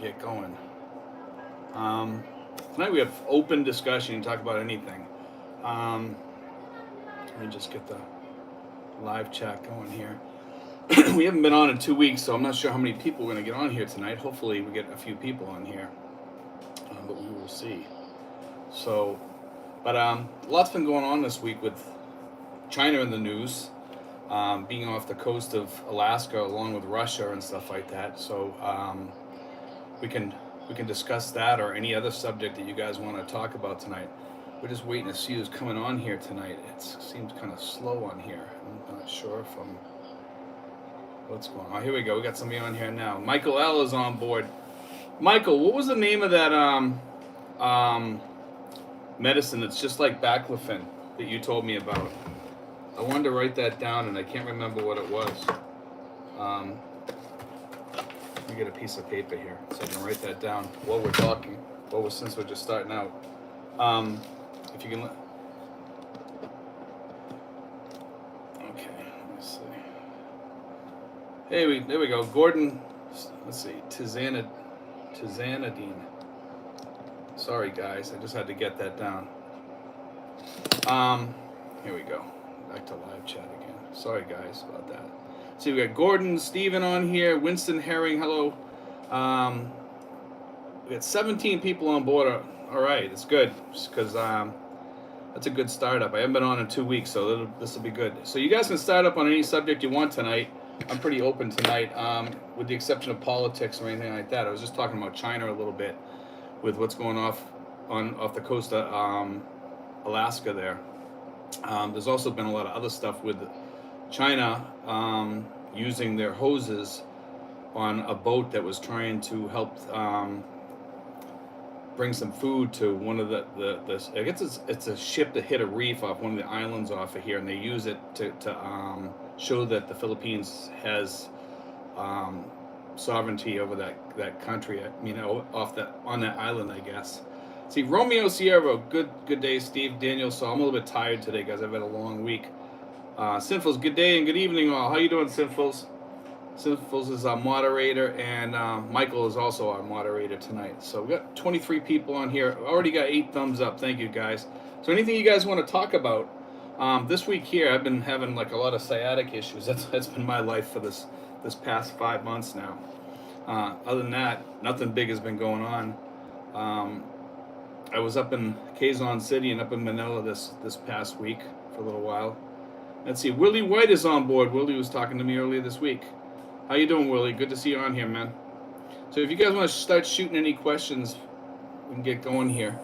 get going. Tonight we have open discussion. Talk about anything. Um, Let me just get the live chat going here. We haven't been on in 2 weeks, so I'm not sure how many people we're going to get on here tonight. Hopefully, we get a few people on here, but we will see. So, but lots been going on this week with China in the news, being off the coast of Alaska along with Russia and stuff like that. So we can discuss that or any other subject that you guys want to talk about tonight. We're just waiting to see who's coming on here tonight. It seems kind of slow on here. I'm not sure if I'm... What's going on? Oh, here we go. We got somebody on here now. Michael L. is on board. Michael, what was the name of that medicine that's just like baclofen that you told me about? I wanted to write that down, and I can't remember what it was. Let me get a piece of paper here so I can write that down while we're talking. Since we're just starting out. If you can... Okay, let me see. Hey, there we go. Gordon, let's see, Tizanidine. Sorry, guys, I just had to get that down. Here we go. Back to live chat again. Sorry, guys, about that. See, we got Gordon, Steven on here, Winston Herring, hello. We got 17 people on board. All right, it's good, because that's a good startup. I haven't been on in 2 weeks, so this will be good. So you guys can start up on any subject you want tonight. I'm pretty open tonight, with the exception of politics or anything like that. I was just talking about China a little bit with what's going off the coast of Alaska there. There's also been a lot of other stuff with China using their hoses on a boat that was trying to help bring some food to one of the I guess it's a ship that hit a reef off one of the islands off of here, and they use it to show that the Philippines has sovereignty over that country. On that island, I guess. See, Romeo Sierra, good day, Steve, Daniel. So I'm a little bit tired today, guys. I've had a long week. Sinfuls, good day and good evening, all. How you doing, Sinfuls? Sinfuls is our moderator, and Michael is also our moderator tonight. So we got 23 people on here. Already got 8 thumbs up. Thank you, guys. So anything you guys want to talk about? This week here, I've been having like a lot of sciatic issues. That's been my life for this past 5 months now. Other than that, nothing big has been going on. I was up in Quezon City and up in Manila this past week for a little while. Let's see, Willie White is on board. Willie was talking to me earlier this week. How you doing, Willie? Good to see you on here, man. So if you guys want to start shooting any questions, we can get going here.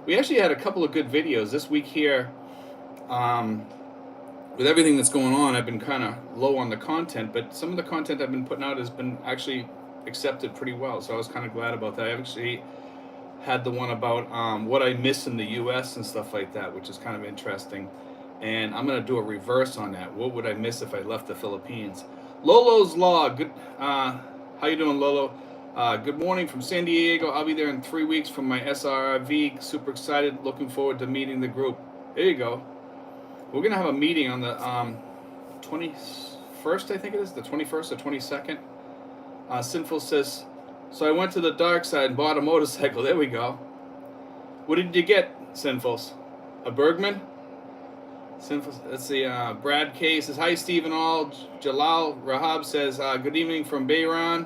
We actually had a couple of good videos this week here. With everything that's going on, I've been kind of low on the content, but some of the content I've been putting out has been actually accepted pretty well. So I was kind of glad about that. I actually had the one about what I miss in the U.S. and stuff like that, which is kind of interesting. And I'm going to do a reverse on that. What would I miss if I left the Philippines? Lolo's Law. Good. How you doing, Lolo? Good morning from San Diego. I'll be there in 3 weeks from my SRV. Super excited. Looking forward to meeting the group. There you go. We're going to have a meeting on the 21st, I think it is. The 21st or 22nd. Sinful says, so I went to the dark side and bought a motorcycle. There we go. What did you get, Sinfuls? A Bergman? Sinful. Let's see. Brad K says, hi, Steve and all. Jalal Rahab says, good evening from Bayron.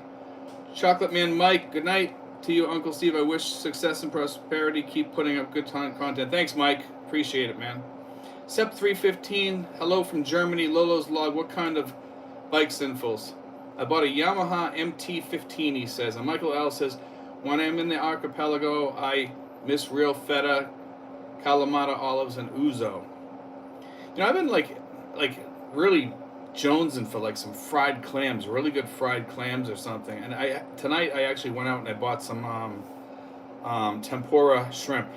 Chocolate Man Mike, good night to you, Uncle Steve. I wish success and prosperity. Keep putting up good content. Thanks, Mike. Appreciate it, man. Sep 315, hello from Germany. Lolo's Log, what kind of bike, Sinfuls? I bought a Yamaha MT-15, he says. And Michael L says, when I'm in the archipelago, I miss real feta, Kalamata olives, and ouzo. I've been like really jonesing for like some fried clams, really good fried clams or something. And tonight I actually went out and I bought some tempura shrimp.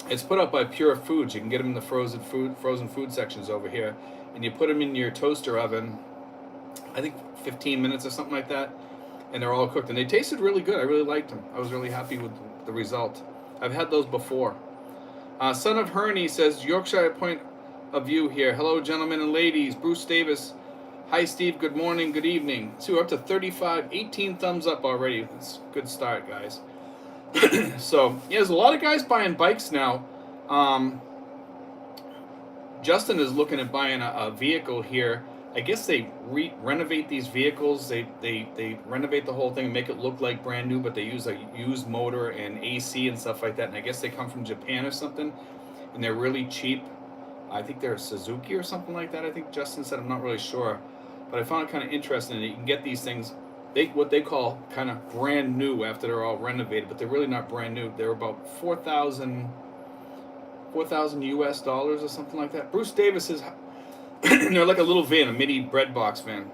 It's put up by Pure Foods. You can get them in the frozen food sections over here, and you put them in your toaster oven. I think 15 minutes or something like that, and they're all cooked. And they tasted really good. I really liked them. I was really happy with the result. I've had those before. Son of Herney says, Yorkshire point of view here. Hello, gentlemen and ladies. Bruce Davis, Hi, Steve. Good morning. Good evening. See, we're up to 35, 18 thumbs up already. That's a good start, guys. So, yeah, there's a lot of guys buying bikes now. Justin is looking at buying a vehicle here. I guess they renovate these vehicles. They renovate the whole thing and make it look like brand new, but they use a used motor and AC and stuff like that. And I guess they come from Japan or something, and they're really cheap. I think they're a Suzuki or something like that. I think Justin said. I'm not really sure, but I found it kind of interesting that you can get these things, what they call kind of brand new after they're all renovated, but they're really not brand new. They're about 4,000 US dollars or something like that. Bruce Davis says they're like a little van, a mini bread box van.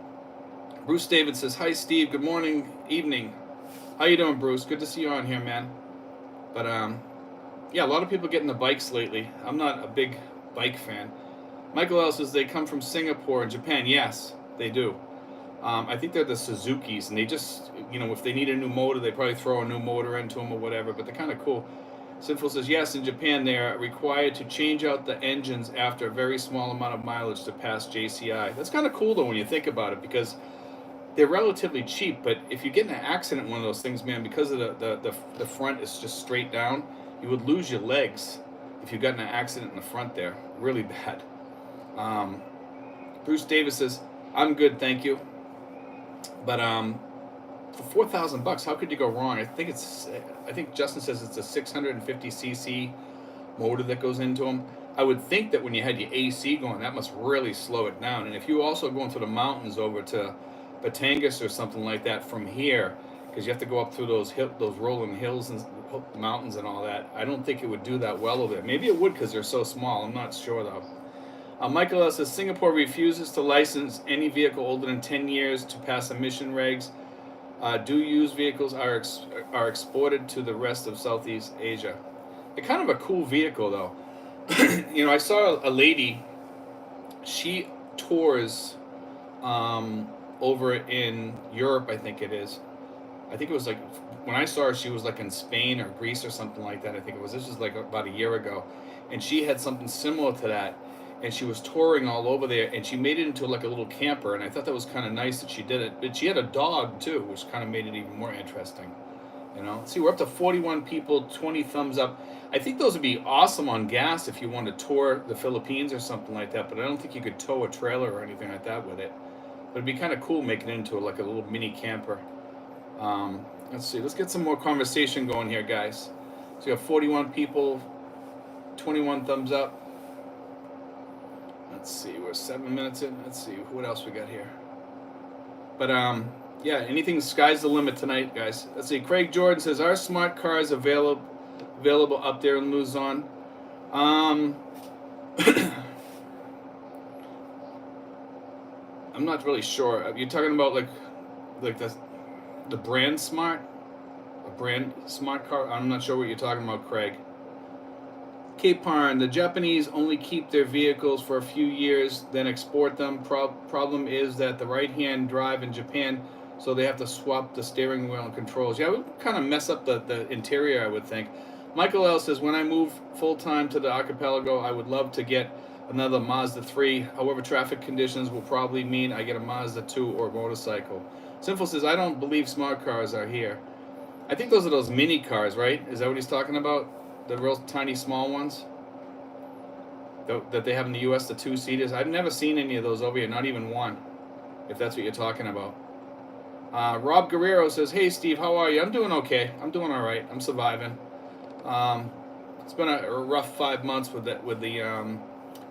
Bruce Davis says, "Hi Steve, good morning, evening. How you doing, Bruce? Good to see you on here, man." But yeah, a lot of people getting the bikes lately. I'm not a big bike fan. Michael L says they come from Singapore and Japan. Yes, they do. I think they're the Suzukis, and they just, if they need a new motor, they probably throw a new motor into them or whatever. But they're kind of cool. Sinful says, yes, in Japan they are required to change out the engines after a very small amount of mileage to pass JCI. That's kind of cool, though, when you think about it, because they're relatively cheap. But if you get in an accident in one of those things, man, because of the front is just straight down, you would lose your legs if you got in an accident in the front there. Really bad. Bruce Davis says, I'm good, thank you. But for $4,000, how could you go wrong? I think Justin says it's a 650cc motor that goes into them. I would think that when you had your AC going, that must really slow it down. And if you also go into the mountains over to Batangas or something like that from here, because you have to go up through those rolling hills and mountains and all that, I don't think it would do that well over there. Maybe it would because they're so small. I'm not sure though. Michael S. says Singapore refuses to license any vehicle older than 10 years to pass emission regs. Do used vehicles are exported to the rest of Southeast Asia. It's kind of a cool vehicle though. I saw a lady. She tours over in Europe, I think it is. I think it was like when I saw her, she was like in Spain or Greece or something like that. I think it was. This was like about a year ago, and she had something similar to that. And she was touring all over there, and she made it into like a little camper, and I thought that was kind of nice that she did it. But she had a dog too, which kind of made it even more interesting. See, we're up to 41 people, 20 thumbs up. I think those would be awesome on gas if you want to tour the Philippines or something like that, but I don't think you could tow a trailer or anything like that with it. But it'd be kind of cool making it into like a little mini camper. Let's see, let's get some more conversation going here, guys. So we have 41 people, 21 thumbs up. Let's see, we're 7 minutes in. Let's see, what else we got here? But, yeah, anything, sky's the limit tonight, guys. Let's see, Craig Jordan says, are smart cars available up there in Luzon? I'm not really sure. You're talking about, like the brand smart? A brand smart car? I'm not sure what you're talking about, Craig. Cape Parn, the Japanese only keep their vehicles for a few years, then export them. Problem is that the right-hand drive in Japan, so they have to swap the steering wheel and controls. Yeah, it would kind of mess up the interior, I would think. Michael L. says, when I move full-time to the archipelago, I would love to get another Mazda 3. However, traffic conditions will probably mean I get a Mazda 2 or motorcycle. Sinful says, I don't believe smart cars are here. I think those are those mini cars, right? Is that what he's talking about? The real tiny small ones that they have in the U.S., the two-seaters. I've never seen any of those over here, not even one, if that's what you're talking about. Rob Guerrero says, hey, Steve, how are you? I'm doing okay. I'm doing all right. I'm surviving. It's been a rough 5 months with the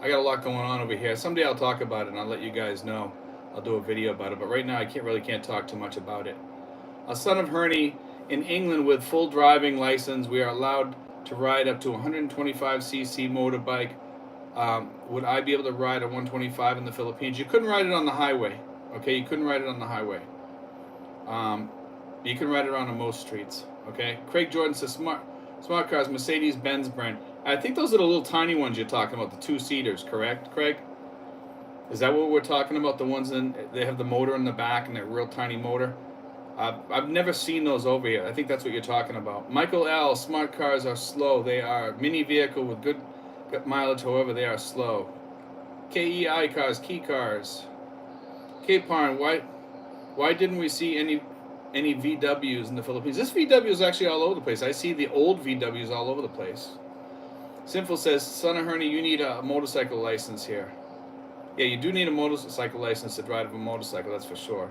I got a lot going on over here. Someday I'll talk about it, and I'll let you guys know. I'll do a video about it, but right now I can't talk too much about it. Son of Herney, in England with full driving license, we are allowed to ride up to 125cc motorbike. Would I be able to ride a 125 in the Philippines? You couldn't ride it on the highway. Okay, you couldn't ride it on the highway. You can ride it on most streets. Okay. Craig Jordan says smart cars, Mercedes-Benz brand. I think those are the little tiny ones you're talking about, the two-seaters, correct, Craig? Is that what we're talking about? The ones they have the motor in the back and that real tiny motor. I've never seen those over here. I think that's what you're talking about. Michael L. Smart cars are slow. They are mini vehicle with good mileage. However, they are slow. KEI cars, key cars. Cape Parn, why didn't we see any VWs in the Philippines? This VW is actually all over the place. I see the old VWs all over the place. Sinful says, Son of Herney, you need a motorcycle license here. Yeah, you do need a motorcycle license to drive a motorcycle, that's for sure.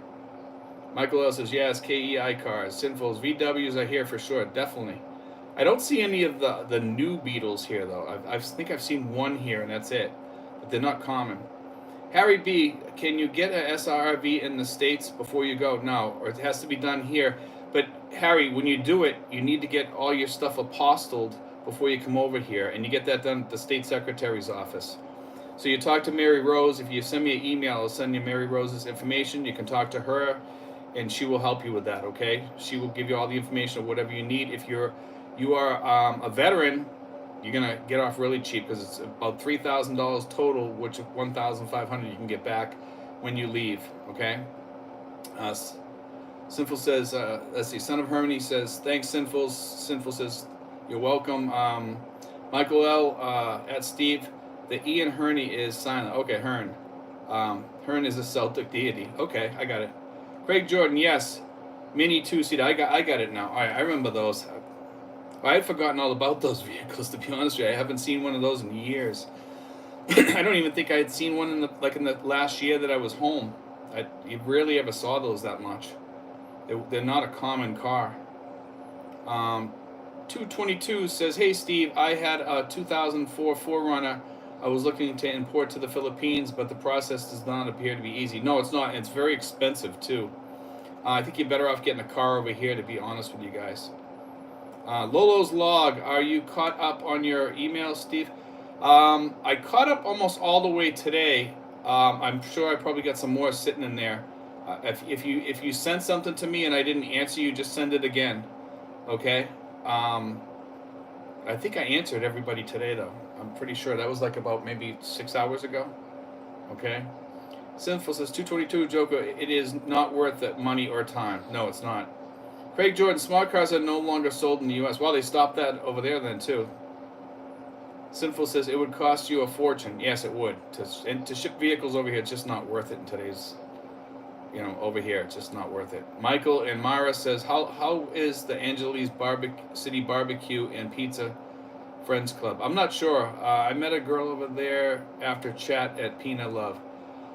Michael L says, yes, KEI cars. Sinful's VWs are here for sure, definitely. I don't see any of the new Beetles here, though. I think I've seen one here, and that's it. But they're not common. Harry B, can you get a SRV in the States before you go? No, or it has to be done here. But, Harry, when you do it, you need to get all your stuff apostilled before you come over here, and you get that done at the State Secretary's office. So you talk to Mary Rose. If you send me an email, I'll send you Mary Rose's information. You can talk to her, and she will help you with that, okay? She will give you all the information of whatever you need. If you are a veteran, you're gonna get off really cheap because it's about $3,000 total, which $1,500 you can get back when you leave, okay? Sinful says, let's see, Son of Harmony says, thanks, Sinful. Sinful says, you're welcome. Michael L, at Steve, the E in Herney is silent. Okay, Hearn. Hearn is a Celtic deity. Okay, I got it. Craig Jordan, yes. Mini two-seater. I got it now. All right, I remember those. I had forgotten all about those vehicles, to be honest with you. I haven't seen one of those in years. I don't even think I had seen one in the last year that I was home. You rarely ever saw those that much. They're not a common car. 222 says, hey, Steve, I had a 2004 4Runner I was looking to import to the Philippines, but the process does not appear to be easy. No, it's not. It's very expensive, too. I think you're better off getting a car over here, to be honest with you guys. Lolo's Log, are you caught up on your email, Steve? I caught up almost all the way today. I'm sure I probably got some more sitting in there. If you sent something to me and I didn't answer you, just send it again. Okay? I think I answered everybody today, though. I'm pretty sure that was like about maybe 6 hours ago. Okay? Sinful says, 222, Joko, it is not worth it, money or time. No, it's not. Craig Jordan, smart cars are no longer sold in the U.S. Well, they stopped that over there then, too. Sinful says, it would cost you a fortune. Yes, it would. To ship vehicles over here, it's just not worth it in today's, over here. It's just not worth it. Michael and Mara says, how is the Angeles City Barbecue and Pizza Friends Club? I'm not sure. I met a girl over there after chat at Pina Love.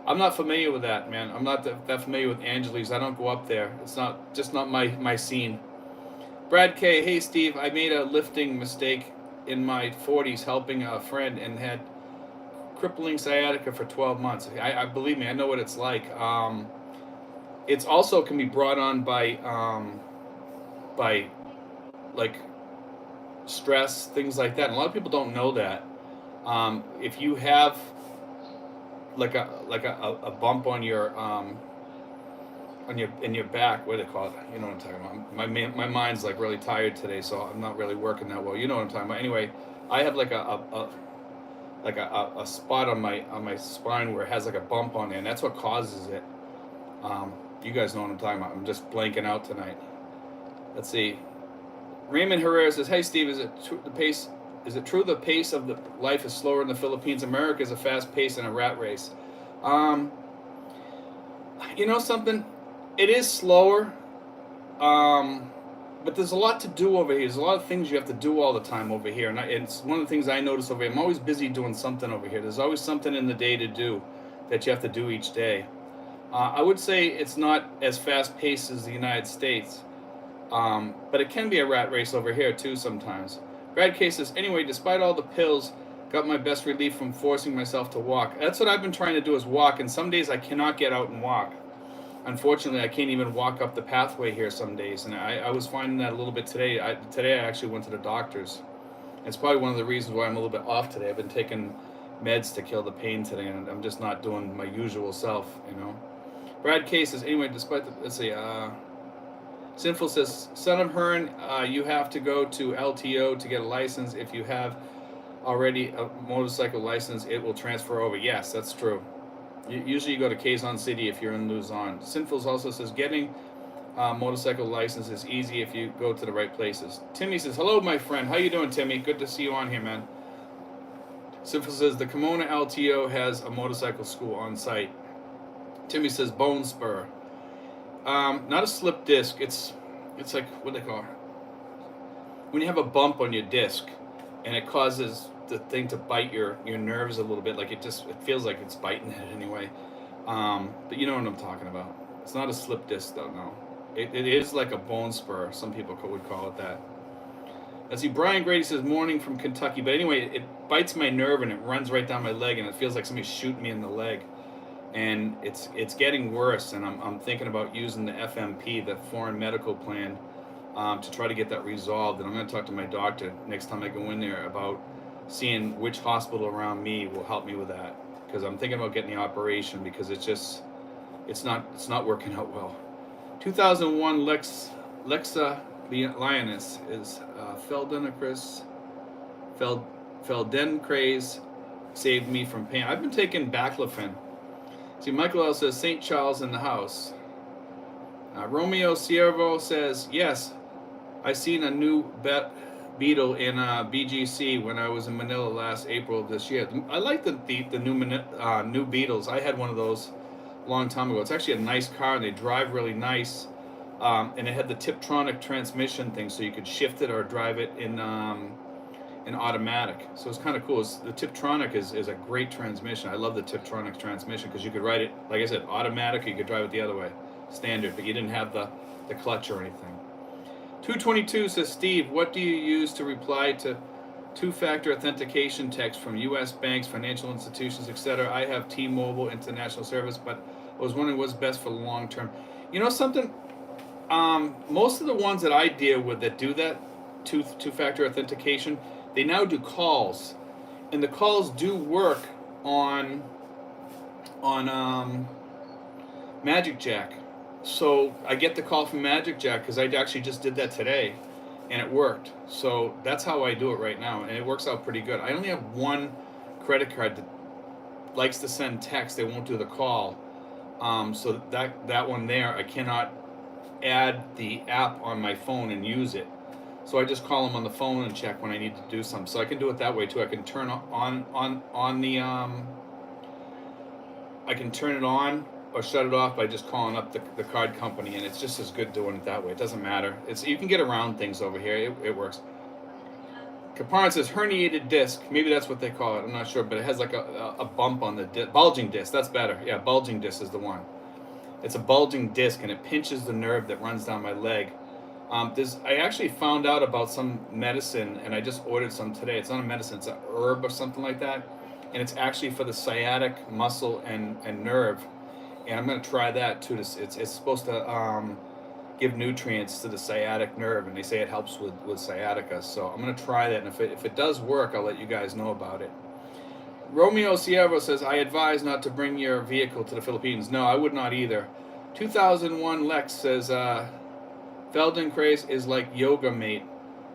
I'm not familiar with that, man. I'm not that familiar with Angeles. I don't go up there. It's just not my scene. Brad K, hey Steve, I made a lifting mistake in my 40s helping a friend and had crippling sciatica for 12 months. I believe me, I know what it's like. It's also can be brought on by like stress, things like that. And a lot of people don't know that. If you have like a bump on your in your back, what do they call it? You know what I'm talking about. My mind's like really tired today, so I'm not really working that well. You know what I'm talking about. Anyway, I have like a spot on my spine where it has like a bump on it, and that's what causes it. You guys know what I'm talking about. I'm just blanking out tonight. Let's see. Raymond Herrera says, "Hey Steve, is it true the pace of the life is slower in the Philippines? America is a fast pace and a rat race." You know something? It is slower, but there's a lot to do over here. There's a lot of things you have to do all the time over here, and it's one of the things I notice over here. I'm always busy doing something over here. There's always something in the day to do that you have to do each day. I would say it's not as fast-paced as the United States, but it can be a rat race over here too sometimes. Brad K says, anyway, despite all the pills, got my best relief from forcing myself to walk. That's what I've been trying to do is walk, and some days I cannot get out and walk. Unfortunately, I can't even walk up the pathway here some days, and I was finding that a little bit today. Today I actually went to the doctor's. It's probably one of the reasons why I'm a little bit off today. I've been taking meds to kill the pain today, and I'm just not doing my usual self, Brad K says, anyway, despite the, let's see, Sinful says, Son of Hearn, you have to go to LTO to get a license. If you have already a motorcycle license, it will transfer over. Yes, that's true. Usually you go to Quezon City if you're in Luzon. Sinful also says, getting a motorcycle license is easy if you go to the right places. Timmy says, hello, my friend. How you doing, Timmy? Good to see you on here, man. Sinful says, the Kimona LTO has a motorcycle school on site. Timmy says bone spur. Not a slip disc. It's like, what do they call it? When you have a bump on your disc, and it causes the thing to bite your nerves a little bit. Like it feels like it's biting it anyway. But you know what I'm talking about. It's not a slip disc though. No, it is like a bone spur. Some people would call it that. Let's see. Brian Grady says morning from Kentucky. But anyway, it bites my nerve and it runs right down my leg, and it feels like somebody's shooting me in the leg. And it's getting worse, and I'm thinking about using the FMP, the Foreign Medical Plan, to try to get that resolved. And I'm going to talk to my doctor next time I go in there about seeing which hospital around me will help me with that, because I'm thinking about getting the operation, because it's not working out well. 2001 Lexa Lioness is Feldenkrais saved me from pain. I've been taking baclofen. See, Michael L says St. Charles in the house. Romeo Siervo says, yes, I seen a new Beetle in BGC when I was in Manila last April of this year. I like the new Beetles. I had one of those a long time ago. It's actually a nice car, and they drive really nice. And it had the Tiptronic transmission thing, so you could shift it or drive it in automatic. So it's kind of cool. The Tiptronic is a great transmission. I love the Tiptronic transmission because you could ride it, like I said, automatic, or you could drive it the other way, standard, but you didn't have the clutch or anything. 222 says, Steve, what do you use to reply to two-factor authentication text from U.S. banks, financial institutions, etc.? I have T-Mobile International Service, but I was wondering what's best for the long term. You know something? Most of the ones that I deal with that do that two-factor authentication, they now do calls, and the calls do work on Magic Jack. So I get the call from Magic Jack because I actually just did that today, and it worked. So that's how I do it right now, and it works out pretty good. I only have one credit card that likes to send text; they won't do the call. So that one there, I cannot add the app on my phone and use it. So I just call them on the phone and check when I need to do something. So I can do it that way too. I can turn on the I can turn it on or shut it off by just calling up the card company, and it's just as good doing it that way. It doesn't matter. You can get around things over here. It works. Kaparan says herniated disc. Maybe that's what they call it. I'm not sure, but it has like a bump on the bulging disc. That's better. Yeah, bulging disc is the one. It's a bulging disc, and it pinches the nerve that runs down my leg. I actually found out about some medicine, and I just ordered some today. It's not a medicine, it's a herb or something like that, and it's actually for the sciatic muscle and nerve. And I'm going to try that too. It's supposed to give nutrients to the sciatic nerve, and they say it helps with sciatica. So I'm going to try that, and if it does work, I'll let you guys know about it. Romeo Sierra says, I advise not to bring your vehicle to the Philippines. No, I would not either. 2001 Lex says, Feldenkrais is like yoga, mate.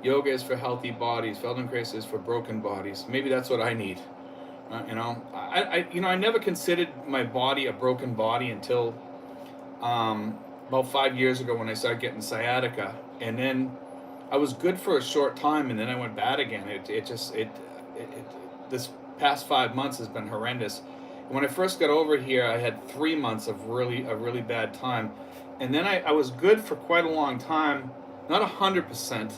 Yoga is for healthy bodies. Feldenkrais is for broken bodies. Maybe that's what I need. I never considered my body a broken body until about 5 years ago when I started getting sciatica, and then I was good for a short time, and then I went bad again. This past 5 months has been horrendous. When I first got over here, I had 3 months of a really bad time, and then I was good for quite a long time, not 100%.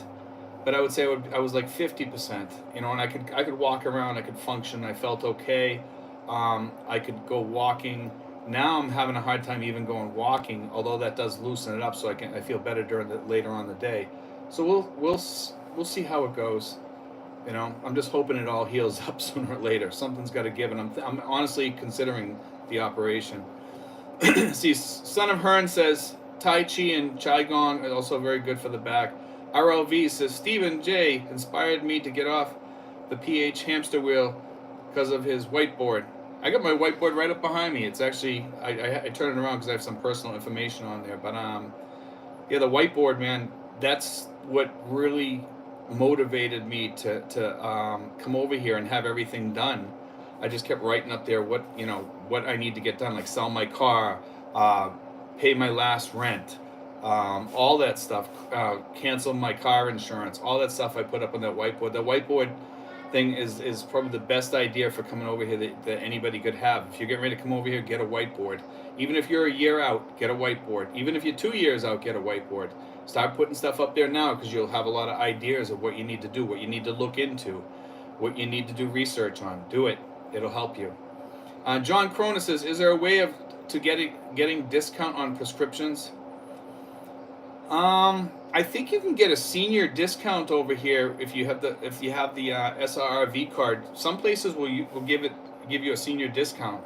But I would say I was like 50%, and I could walk around, I could function, I felt okay, I could go walking. Now I'm having a hard time even going walking, although that does loosen it up, so I feel better later on the day. So we'll see how it goes. I'm just hoping it all heals up sooner or later. Something's got to give, and I'm honestly considering the operation. See, Son of Hearn says Tai Chi and Qigong are also very good for the back. RLV says, Stephen J. inspired me to get off the PH hamster wheel because of his whiteboard. I got my whiteboard right up behind me. It's actually, I turn it around because I have some personal information on there. But, yeah, the whiteboard, man, that's what really motivated me to come over here and have everything done. I just kept writing up there what I need to get done, like sell my car, pay my last rent, all that stuff, cancel my car insurance, all that stuff I put up on that whiteboard. The whiteboard thing is probably the best idea for coming over here that anybody could have. If you're getting ready to come over here, get a whiteboard. Even if you're a year out, get a whiteboard. Even if you're 2 years out, get a whiteboard. Start putting stuff up there now, because you'll have a lot of ideas of what you need to do, what you need to look into, what you need to do research on. Do it. It'll help you. John Cronin says, is there a way of getting discount on prescriptions? I think you can get a senior discount over here if you have the SRRV card. Some places will give you a senior discount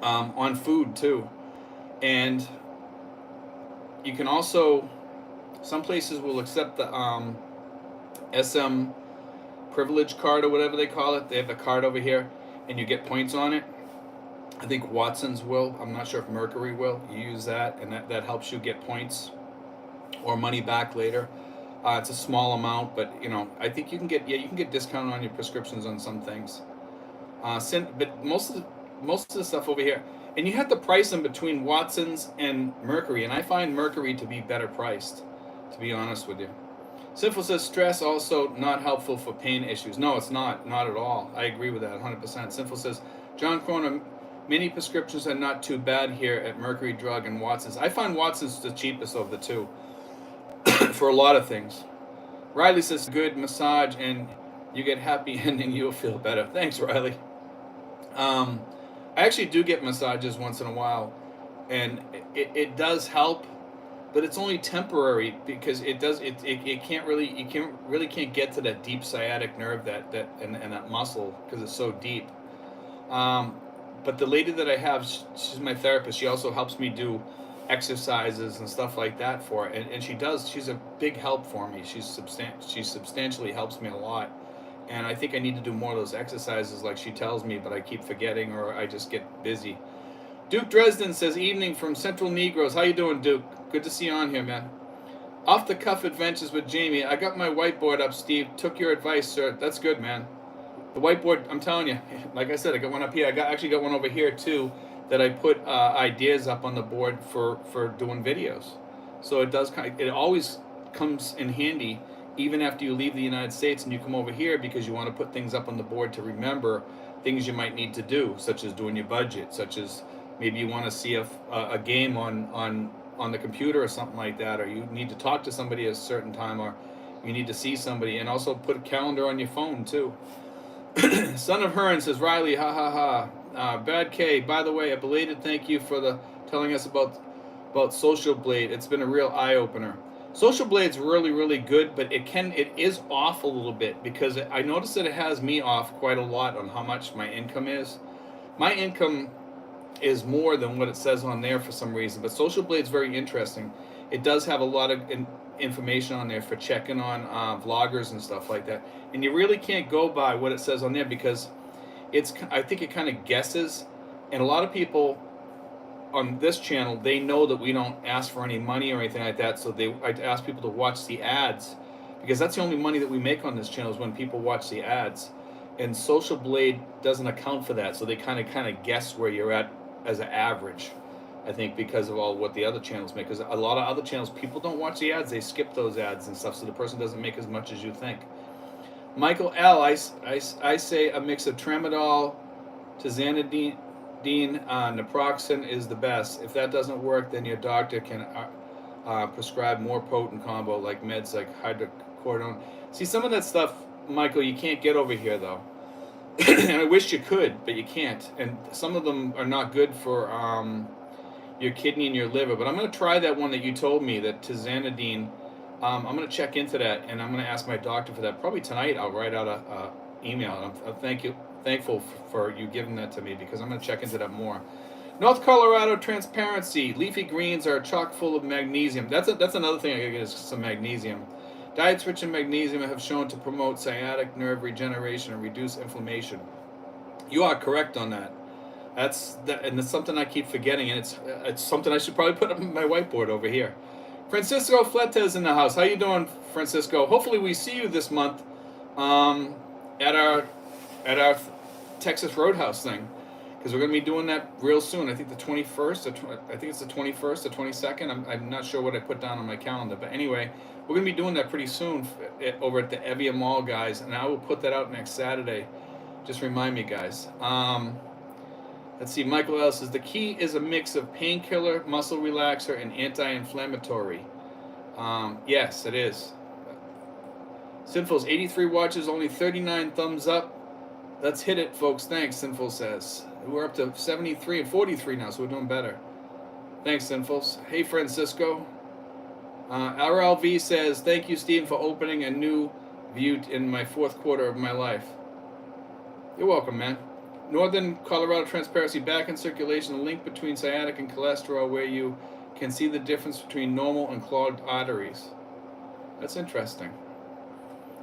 on food too, and you can also, some places will accept the SM privilege card or whatever they call it. They have the card over here, and you get points on it. I think Watson's will. I'm not sure if Mercury will. You use that, and that helps you get points or money back later. It's a small amount, but I think you can get discount on your prescriptions on some things. But most of the stuff over here, and you have to price them between Watson's and Mercury, and I find Mercury to be better priced, to be honest with you. Sinful says stress also not helpful for pain issues. No, it's not at all. I agree with that 100%. Sinful says, John Cronin, many prescriptions are not too bad here at Mercury Drug and Watson's. I find Watson's the cheapest of the two for a lot of things. Riley says, good massage and you get happy ending, you'll feel better. Thanks, Riley. I actually do get massages once in a while, and it does help, but it's only temporary, because you can't really get to that deep sciatic nerve and that muscle, because it's so deep. But the lady that I have, she's my therapist. She also helps me do exercises and stuff like that for it, and she's a big help for me. She substantially helps me a lot, and I think I need to do more of those exercises like she tells me, but I keep forgetting, or I just get busy. Duke Dresden says, evening from Central Negroes. How you doing, Duke? Good to see you on here, man. Off the cuff adventures with Jamie. I got my whiteboard up, Steve. Took your advice, sir. That's good, man. The whiteboard, I'm telling you, like I said, I got one up here. I actually got one over here too, that I put ideas up on the board for doing videos. So it always comes in handy, even after you leave the United States and you come over here, because you want to put things up on the board to remember things you might need to do, such as doing your budget, such as maybe you want to see a game on the computer or something like that, or you need to talk to somebody at a certain time, or you need to see somebody, and also put a calendar on your phone too. Son of Hearn says, Riley, ha ha ha. Bad K, by the way, a belated thank you for telling us about Social Blade. It's been a real eye-opener. Social Blade's really, really good, but it is off a little bit, because I noticed that it has me off quite a lot on how much my income is. My income is more than what it says on there for some reason, but Social Blade's very interesting. It does have a lot of information on there for checking on vloggers and stuff like that, and you really can't go by what it says on there, because I think it kind of guesses, and a lot of people on this channel, they know that we don't ask for any money or anything like that, so I ask people to watch the ads, because that's the only money that we make on this channel, is when people watch the ads, and Social Blade doesn't account for that, so they kind of guess where you're at as an average, I think, because of all what the other channels make. Because a lot of other channels, people don't watch the ads, they skip those ads and stuff, so the person doesn't make as much as you think. Michael L, I say a mix of tramadol, tizanidine, naproxen is the best. If that doesn't work, then your doctor can prescribe more potent combo like meds like hydrocodone. See, some of that stuff, Michael, you can't get over here though. And I wish you could, but you can't. And some of them are not good for your kidney and your liver. But I'm going to try that one that you told me, that tizanidine. I'm going to check into that, and I'm going to ask my doctor for that. Probably tonight I'll write out a email. I'm thankful for you giving that to me, because I'm going to check into that more. North Colorado transparency. Leafy greens are chock full of magnesium. That's another thing I gotta get, is some magnesium. Diets rich in magnesium have shown to promote sciatic nerve regeneration and reduce inflammation. You are correct on that. And it's something I keep forgetting, and it's something I should probably put up on my whiteboard over here. Francisco Fletes in the house. How you doing, Francisco? Hopefully we see you this month at our Texas Roadhouse thing, because we're going to be doing that real soon. I think the 21st. I think it's the 21st, the 22nd. I'm not sure what I put down on my calendar, but anyway, we're going to be doing that pretty soon over at the Evia Mall, guys, and I will put that out next Saturday. Just remind me, guys. Let's see. Michael L says the key is a mix of painkiller, muscle relaxer, and anti-inflammatory. Yes, it is. Sinful's 83 watches, only 39 thumbs up. Let's hit it, folks. Thanks, Sinful says. We're up to 73 and 43 now, so we're doing better. Thanks, Sinfuls. Hey, Francisco. RLV says, thank you, Steve, for opening a new view in my fourth quarter of my life. You're welcome, man. Northern Colorado Transparency back in circulation, a link between sciatic and cholesterol where you can see the difference between normal and clogged arteries. That's interesting.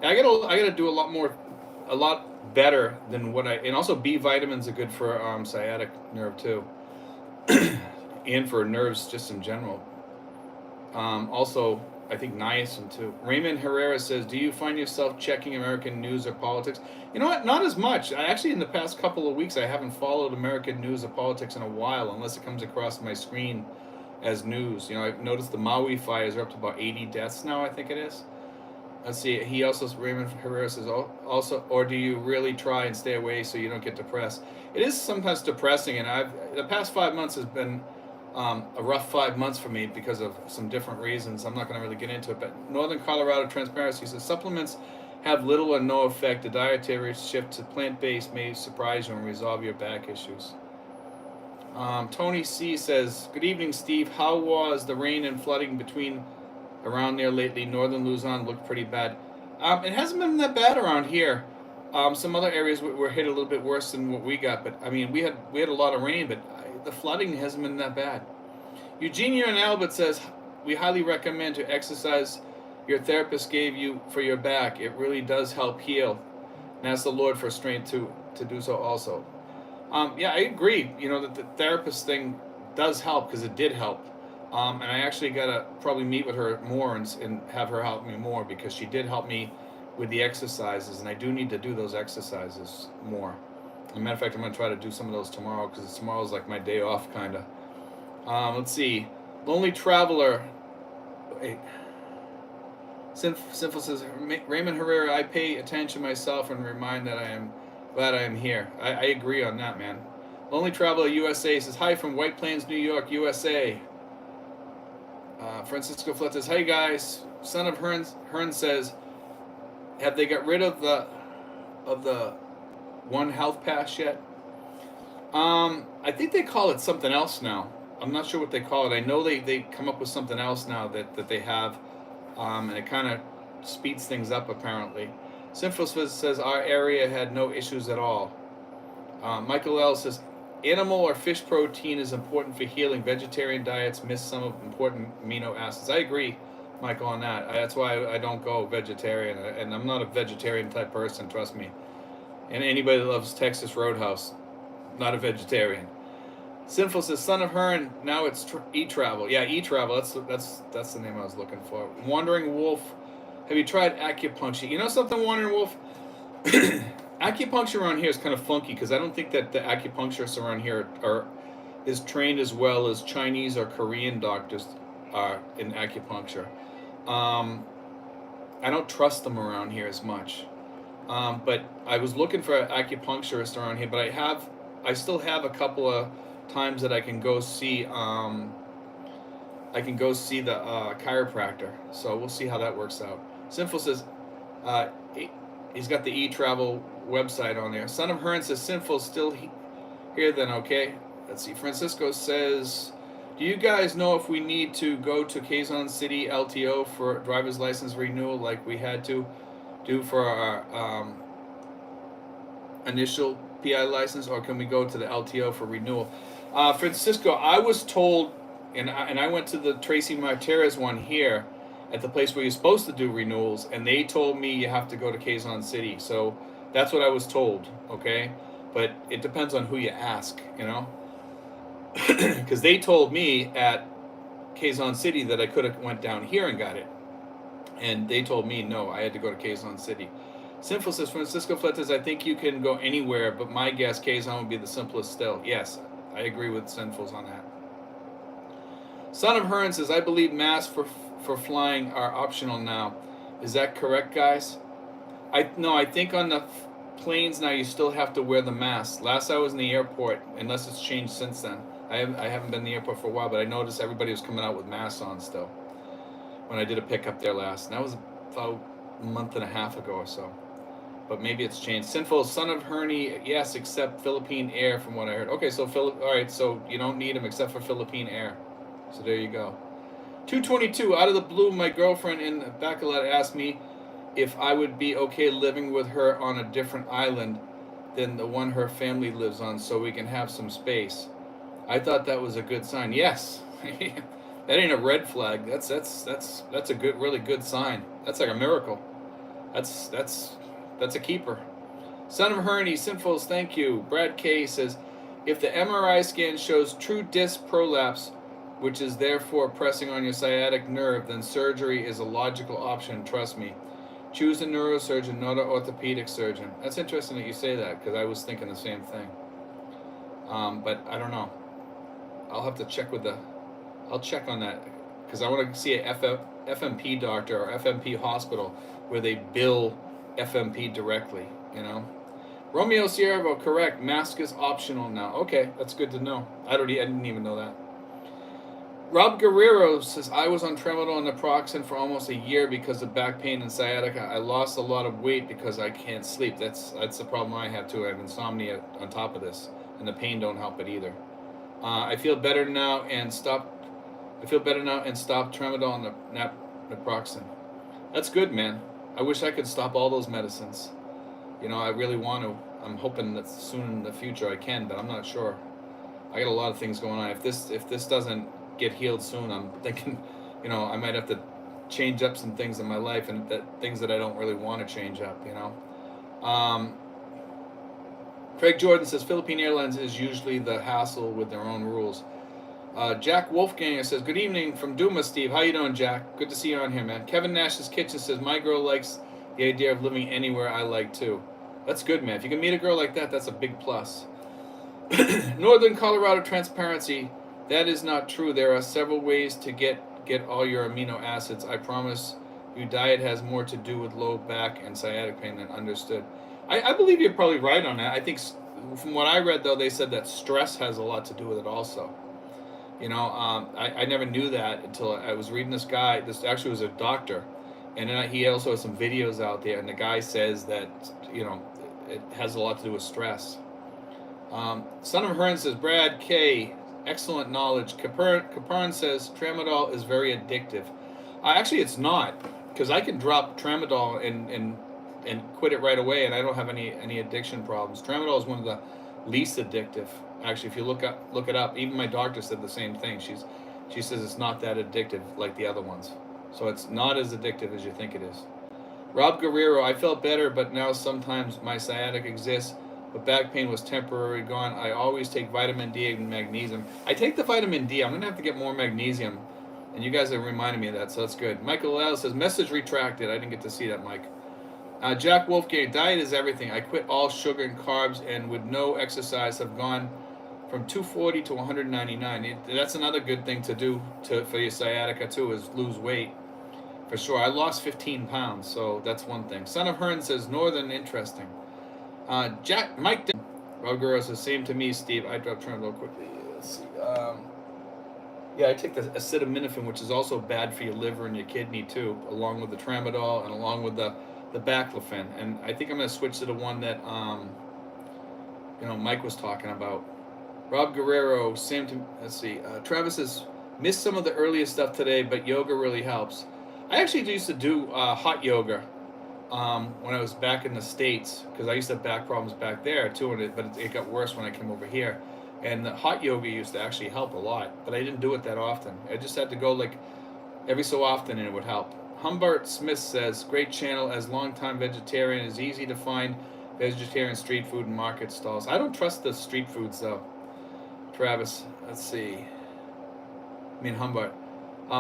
I gotta do a lot better than what and also B vitamins are good for sciatic nerve too, and for nerves just in general. Also, I think niacin too. Raymond Herrera says, do you find yourself checking American news or politics? You know what? Not as much. In the past couple of weeks, I haven't followed American news or politics in a while, unless it comes across my screen as news. I've noticed the Maui fires are up to about 80 deaths now, I think it is. Let's see. He also, Raymond Herrera says, also, or do you really try and stay away so you don't get depressed? It is sometimes depressing, and the past 5 months has been a rough 5 months for me because of some different reasons. I'm not going to really get into it, but Northern Colorado Transparency says supplements have little or no effect. The dietary shift to plant-based may surprise you and resolve your back issues. Tony C says, good evening, Steve. How was the rain and flooding around there lately? Northern Luzon looked pretty bad. It hasn't been that bad around here. Some other areas were hit a little bit worse than what we got, but I mean, we had a lot of rain, but the flooding hasn't been that bad. Eugenia and Albert says, we highly recommend to exercise your therapist gave you for your back. It really does help heal. And ask the Lord for strength to do so also. Yeah, I agree. That the therapist thing does help, because it did help. And I actually got to probably meet with her more and have her help me more, because she did help me with the exercises, and I do need to do those exercises more. As a matter of fact, I'm going to try to do some of those tomorrow, because tomorrow's like my day off, kind of. Let's see. Lonely Traveler. Wait. Sinful says, Raymond Herrera, I pay attention myself and remind that I am glad I am here. I agree on that, man. Lonely Traveler USA says, hi from White Plains, New York, USA. Francisco Flett says, hey guys. Son of Hearn says, have they got rid of the One Health Pass yet? I think they call it something else now. I'm not sure what they call it. I know they come up with something else now that they have, and it kind of speeds things up apparently. Sinful says our area had no issues at all. Michael L says animal or fish protein is important for healing. Vegetarian diets miss some of important amino acids. I agree, Michael, on that. That's why I don't go vegetarian, and I'm not a vegetarian type person, trust me. And anybody that loves Texas Roadhouse, not a vegetarian. Sinful says, son of Hearn, now it's e-travel. Yeah, e-travel, that's the name I was looking for. Wandering Wolf, have you tried acupuncture? You know something, Wandering Wolf? Acupuncture around here is kind of funky, because I don't think that the acupuncturists around here is trained as well as Chinese or Korean doctors are in acupuncture. I don't trust them around here as much. But I was looking for an acupuncturist around here, but I still have a couple of times that I can go see the chiropractor. So we'll see how that works out. Sinful says he's got the e-travel website on there. Son of Hearn says Sinful still here then, okay. Let's see. Francisco says, do you guys know if we need to go to Quezon City LTO for driver's license renewal like we had to do for our initial PI license, or can we go to the LTO for renewal? Francisco, I was told, and I went to the Tracy Martinez one here at the place where you're supposed to do renewals, and they told me you have to go to Quezon City. So that's what I was told, okay? But it depends on who you ask, because they told me at Quezon City that I could have went down here and got it. And they told me, no, I had to go to Quezon City. Sinful says, Francisco Fletes, I think you can go anywhere, but my guess, Kazan would be the simplest still. Yes, I agree with Sinfuls on that. Son of Hearn says, I believe masks for flying are optional now. Is that correct, guys? I think on the planes now you still have to wear the mask. Last I was in the airport, unless it's changed since then. I haven't been in the airport for a while, but I noticed everybody was coming out with masks on still. When I did a pickup there last, and that was about a month and a half ago or so. But maybe it's changed. Sinful, Son of Herney, yes, except Philippine Air from what I heard. Okay, so all right, so you don't need them except for Philippine Air. So there you go. 222, out of the blue, my girlfriend in Bacalat asked me if I would be okay living with her on a different island than the one her family lives on so we can have some space. I thought that was a good sign. Yes. That ain't a red flag. That's a good, really good sign. That's like a miracle. That's a keeper. Son of Herney, Sinfuls, thank you. Brad K says, if the MRI scan shows true disc prolapse, which is therefore pressing on your sciatic nerve, then surgery is a logical option, trust me. Choose a neurosurgeon, not an orthopedic surgeon. That's interesting that you say that, because I was thinking the same thing. But I don't know. I'll have to check I'll check on that, because I want to see a FMP doctor or FMP hospital where they bill FMP directly, you know. Romeo Sierra, correct. Mask is optional now. Okay, that's good to know. I didn't even know that. Rob Guerrero says, I was on Tramadol and naproxen for almost a year because of back pain and sciatica. I lost a lot of weight because I can't sleep. That's the problem I have too. I have insomnia on top of this, and the pain don't help it either. I feel better now and stopped Tramadol and naproxen. That's good, man. I wish I could stop all those medicines. You know, I really want to. I'm hoping that soon in the future I can, but I'm not sure. I got a lot of things going on. If this doesn't get healed soon, I'm thinking, you know, I might have to change up some things in my life, and things that I don't really want to change up, you know. Craig Jordan says Philippine Airlines is usually the hassle with their own rules. Jack Wolfganger says, good evening from Duma, Steve. How you doing, Jack? Good to see you on here, man. Kevin Nash's Kitchen says, my girl likes the idea of living anywhere I like too. That's good, man. If you can meet a girl like that, that's a big plus. Northern Colorado Transparency, that is not true. There are several ways to get all your amino acids. I promise you diet has more to do with low back and sciatic pain than understood. I believe you're probably right on that. I think from what I read, though, they said that stress has a lot to do with it also. You know, I never knew that until I was reading this guy. This actually was a doctor, and then he also has some videos out there, and the guy says that, you know, it has a lot to do with stress. Son of Hearn says, Brad K, excellent knowledge. Caparn says, Tramadol is very addictive. Actually, it's not, because I can drop Tramadol and quit it right away, and I don't have any addiction problems. Tramadol is one of the least addictive. Actually, if you look it up, even my doctor said the same thing. She says it's not that addictive like the other ones. So it's not as addictive as you think it is. Rob Guerrero, I felt better, but now sometimes my sciatic exists, but back pain was temporarily gone. I always take vitamin D and magnesium. I take the vitamin D. I'm going to have to get more magnesium, and you guys have reminded me of that, so that's good. Michael Lyle says, message retracted. I didn't get to see that, Mike. Jack Wolfgang, diet is everything. I quit all sugar and carbs, and with no exercise have gone from 240 to 199. That's another good thing to do for your sciatica too, is lose weight. For sure. I lost 15 pounds, so that's one thing. Son of Hearn says, Northern, interesting. Mike Rogero says, same to me, Steve. I dropped Tramadol quickly. Let's see. Yeah, I take the acetaminophen, which is also bad for your liver and your kidney too, along with the Tramadol and along with the baclofen. And I think I'm going to switch to the one that Mike was talking about. Rob Guerrero, let's see. Travis says, missed some of the earliest stuff today, but yoga really helps. I actually used to do hot yoga when I was back in the States, because I used to have back problems back there too, but it got worse when I came over here. And the hot yoga used to actually help a lot, but I didn't do it that often. I just had to go like every so often, and it would help. Humbert Smith says, great channel. As longtime vegetarian, it's easy to find vegetarian street food and market stalls. I don't trust the street foods though. Travis, let's see. Humbert.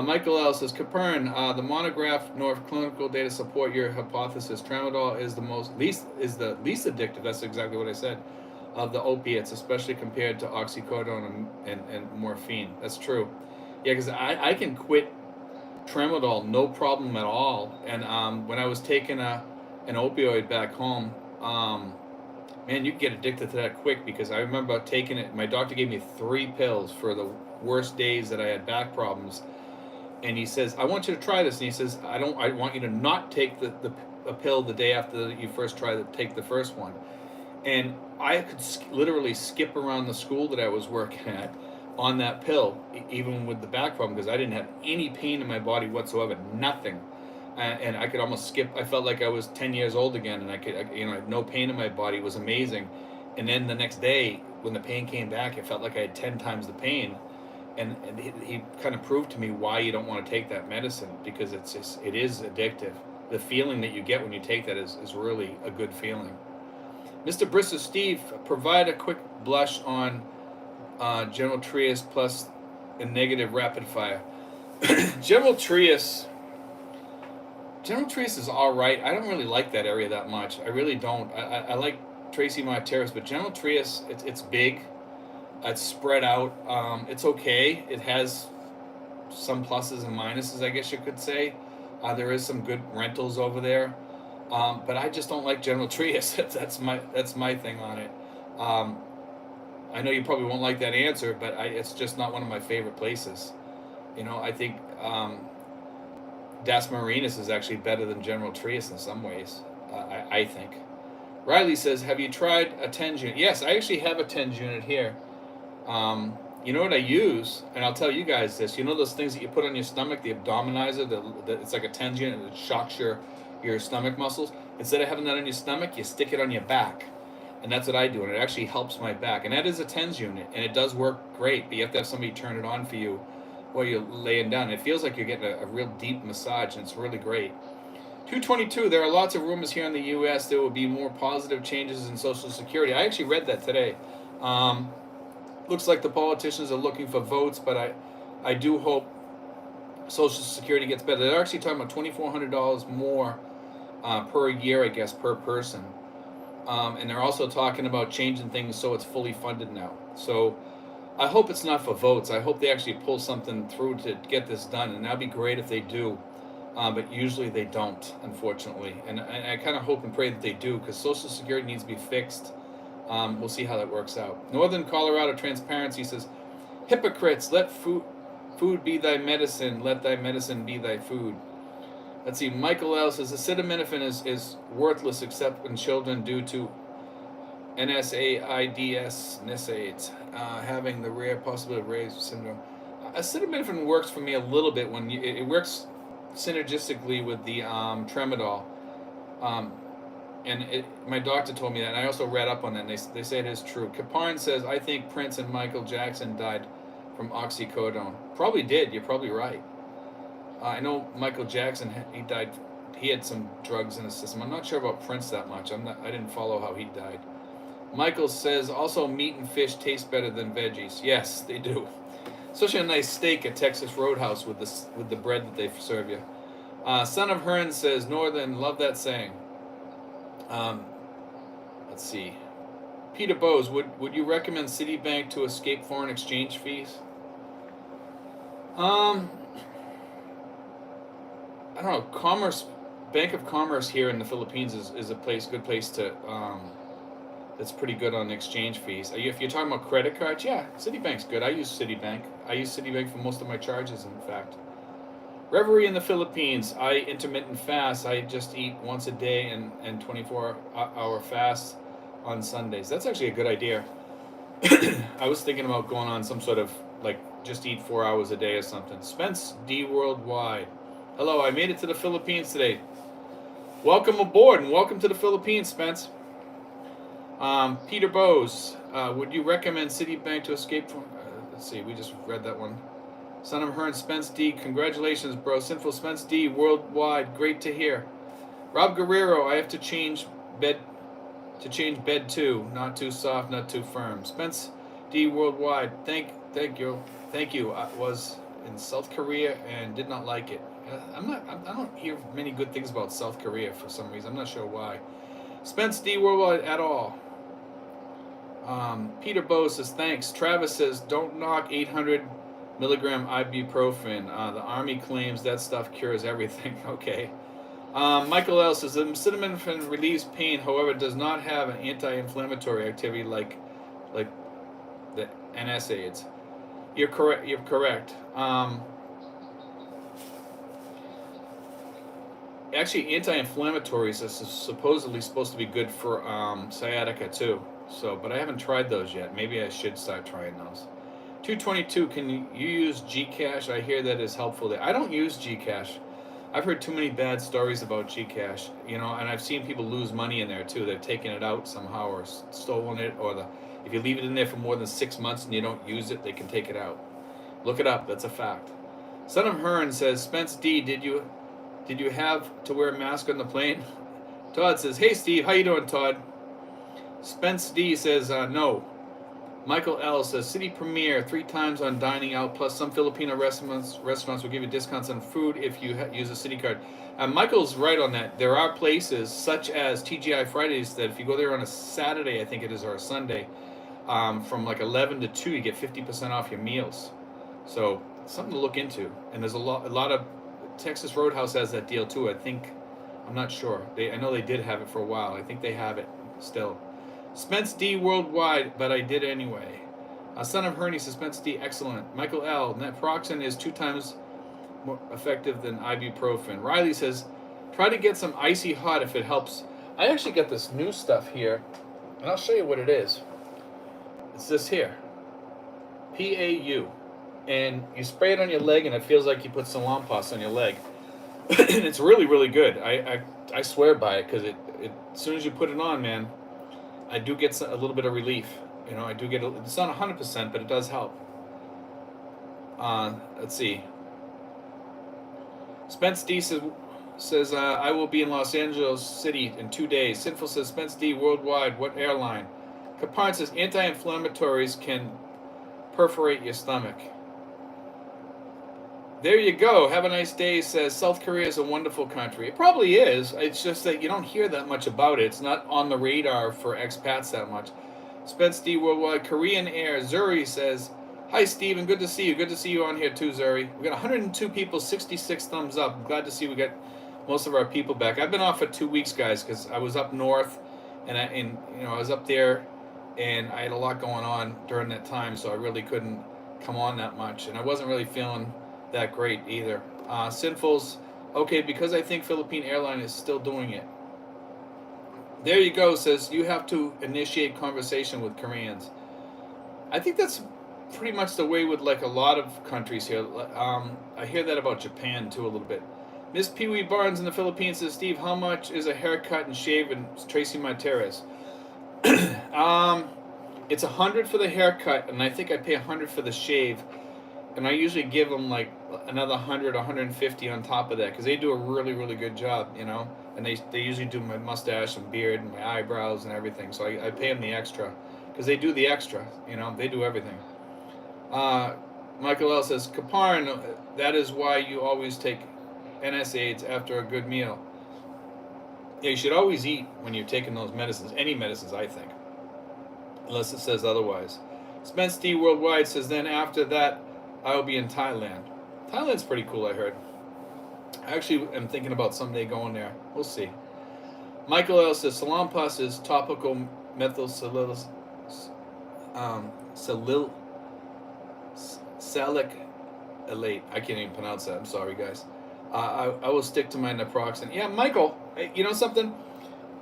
Michael L. says, Capern, the monograph nor clinical data support your hypothesis. Tramadol is the least addictive. That's exactly what I said. Of the opiates, especially compared to oxycodone and morphine. That's true. Yeah, because I can quit tramadol no problem at all. And when I was taking an opioid back home, man, you can get addicted to that quick, because I remember taking it. My doctor gave me 3 pills for the worst days that I had back problems. And he says, I want you to try this. And he says, I want you to not take a pill the day after you first try to take the first one. And I could literally skip around the school that I was working at on that pill, even with the back problem, because I didn't have any pain in my body whatsoever, nothing. And I could almost skip. I felt like I was 10 years old again, and I had no pain in my body. It was amazing. And then the next day, when the pain came back, it felt like I had 10 times the pain. And he kind of proved to me why you don't want to take that medicine, because it is addictive. The feeling that you get when you take that is really a good feeling. Mr. Bristol Steve, provide a quick blush on General Trias plus a negative rapid fire. General Trias is all right. I don't really like that area that much. I really don't. I like Tracy Martires, but General Trias, it's big. It's spread out. It's okay. It has some pluses and minuses, I guess you could say. There is some good rentals over there. But I just don't like General Trias. That's my thing on it. I know you probably won't like that answer, but it's just not one of my favorite places. I think Das Marinas is actually better than General Trias in some ways. I think. Riley says, have you tried a TENS unit? Yes, I actually have a TENS unit here. You know what I use? And I'll tell you guys this. You know those things that you put on your stomach, the abdominizer? It's like a TENS unit that shocks your stomach muscles. Instead of having that on your stomach, you stick it on your back. And that's what I do, and it actually helps my back. And that is a TENS unit, and it does work great, but you have to have somebody turn it on for you while you're laying down. It feels like you're getting a real deep massage, and it's really great. 222, there are lots of rumors here in the U.S. there will be more positive changes in Social Security. I actually read that today. Looks like the politicians are looking for votes, but I do hope Social Security gets better. They're actually talking about $2,400 more per year, I guess, per person. And they're also talking about changing things so it's fully funded now. So I hope it's not for votes. I hope they actually pull something through to get this done, and that'd be great if they do. But usually they don't, unfortunately. And I kind of hope and pray that they do, because Social Security needs to be fixed. We'll see how that works out. Northern Colorado Transparency says, hypocrites, let food be thy medicine, let thy medicine be thy food. Let's see, Michael L. says, acetaminophen is worthless except in children due to NSAIDs, having the rare possibility of Ray's syndrome. Acetaminophen works for me a little bit when it works synergistically with the tramadol. And my doctor told me that, and I also read up on that, and they say it is true. Kaparn says, I think Prince and Michael Jackson died from oxycodone. Probably did. You're probably right. I know Michael Jackson, he died. He had some drugs in his system. I'm not sure about Prince that much. I didn't follow how he died. Michael says, also meat and fish taste better than veggies. Yes, they do. Especially a nice steak at Texas Roadhouse with the bread that they serve you. Son of Hearn says, Northern, love that saying. Let's see. Peter Bowes, would you recommend Citibank to escape foreign exchange fees? I don't know. Bank of Commerce here in the Philippines is a good place to. That's pretty good on exchange fees. If you're talking about credit cards, yeah, Citibank's good. I use Citibank. I use Citibank for most of my charges, in fact. Reverie in the Philippines. I intermittent fast. I just eat once a day and 24-hour fast on Sundays. That's actually a good idea. I was thinking about going on some sort of, just eat 4 hours a day or something. Spence D Worldwide. Hello, I made it to the Philippines today. Welcome aboard and welcome to the Philippines, Spence. Peter Bowes, would you recommend Citibank to escape from... let's see, we just read that one. Son of Hearn, Spence D, congratulations, bro. Sinful Spence D, worldwide, great to hear. Rob Guerrero, I have to change bed too. Not too soft, not too firm. Spence D, worldwide, thank you. in South Korea and did not like it. I don't hear many good things about South Korea for some reason. I'm not sure why. Spence D worldwide at all. Peter Bowe says thanks. Travis says don't knock 800 milligram ibuprofen. The army claims that stuff cures everything. Okay. Michael L says acetaminophen relieves pain, however, does not have an anti-inflammatory activity like the NSAIDs. You're correct. You're correct. Actually, anti-inflammatories are supposedly supposed to be good for sciatica too. So, but I haven't tried those yet. Maybe I should start trying those. 222. Can you use Gcash? I hear that is helpful there. I don't use Gcash. I've heard too many bad stories about Gcash, you know, and I've seen people lose money in there too. They've taken it out somehow or stolen it, or if you leave it in there for more than 6 months and you don't use it, they can take it out. Look it up. That's a fact. Son of Hearn says, Spence D, did you have to wear a mask on the plane? Todd says, hey Steve, how you doing, Todd? Spence D says, no. Michael L says, city premiere 3 times on dining out, plus some Filipino restaurants will give you discounts on food if you use a city card. Michael's right on that. There are places such as TGI Fridays that if you go there on a Saturday, I think it is, or a Sunday, from like 11 to 2, you get 50% off your meals. So something to look into. And there's a lot of Texas Roadhouse has that deal too. I'm not sure. I know they did have it for a while. I think they have it still. Spence D worldwide, but I did anyway. Son of Herney says Spence D excellent. Michael L naproxen is 2 times more effective than ibuprofen. Riley says try to get some icy hot if it helps. I actually got this new stuff here, and I'll show you what it is. It's this here, PAU, and you spray it on your leg, and it feels like you put Salonpas on your leg, and it's really really good. I swear by it because it as soon as you put it on, man. I do get a little bit of relief. You know, I do get it's not 100%, but it does help. Let's see. Spence D says I will be in Los Angeles City in 2 days. Sinful says Spence D worldwide. What airline? Capon says anti-inflammatories can perforate your stomach. There you go. Have a nice day. Says South Korea is a wonderful country. It probably is. It's just that you don't hear that much about it. It's not on the radar for expats that much. Spence D worldwide. Korean Air. Zuri says, hi Steven, good to see you. Good to see you on here too, Zuri. We got 102 people, 66 thumbs up. I'm glad to see we got most of our people back. I've been off for 2 weeks, guys, because I was up north, and I was up there, and I had a lot going on during that time, so I really couldn't come on that much, and I wasn't really feeling that great either. Sinfuls, okay, because I think Philippine Airline is still doing it. There you go, says you have to initiate conversation with Koreans. I think that's pretty much the way with like a lot of countries here. I hear that about Japan too a little bit. Miss Pee Wee Barnes in the Philippines says, Steve, how much is a haircut and shave in Tracy Martinez? It's $100 for the haircut, and I think I pay $100 for the shave. And I usually give them like another 100, 150 on top of that because they do a really, really good job, you know. And they usually do my mustache and beard and my eyebrows and everything. So I pay them the extra because they do the extra, you know. They do everything. Michael L says, Kaparn, that is why you always take NSAIDs after a good meal. Yeah, you should always eat when you're taking those medicines. Any medicines, I think. Unless it says otherwise. Spence D Worldwide says, then after that, I will be in Thailand. Thailand's pretty cool, I heard. I actually am thinking about someday going there. We'll see. Michael L says Salonpas is topical methylsalicylic alate. I can't even pronounce that. I'm sorry, guys. I will stick to my naproxen. Yeah, Michael, you know something?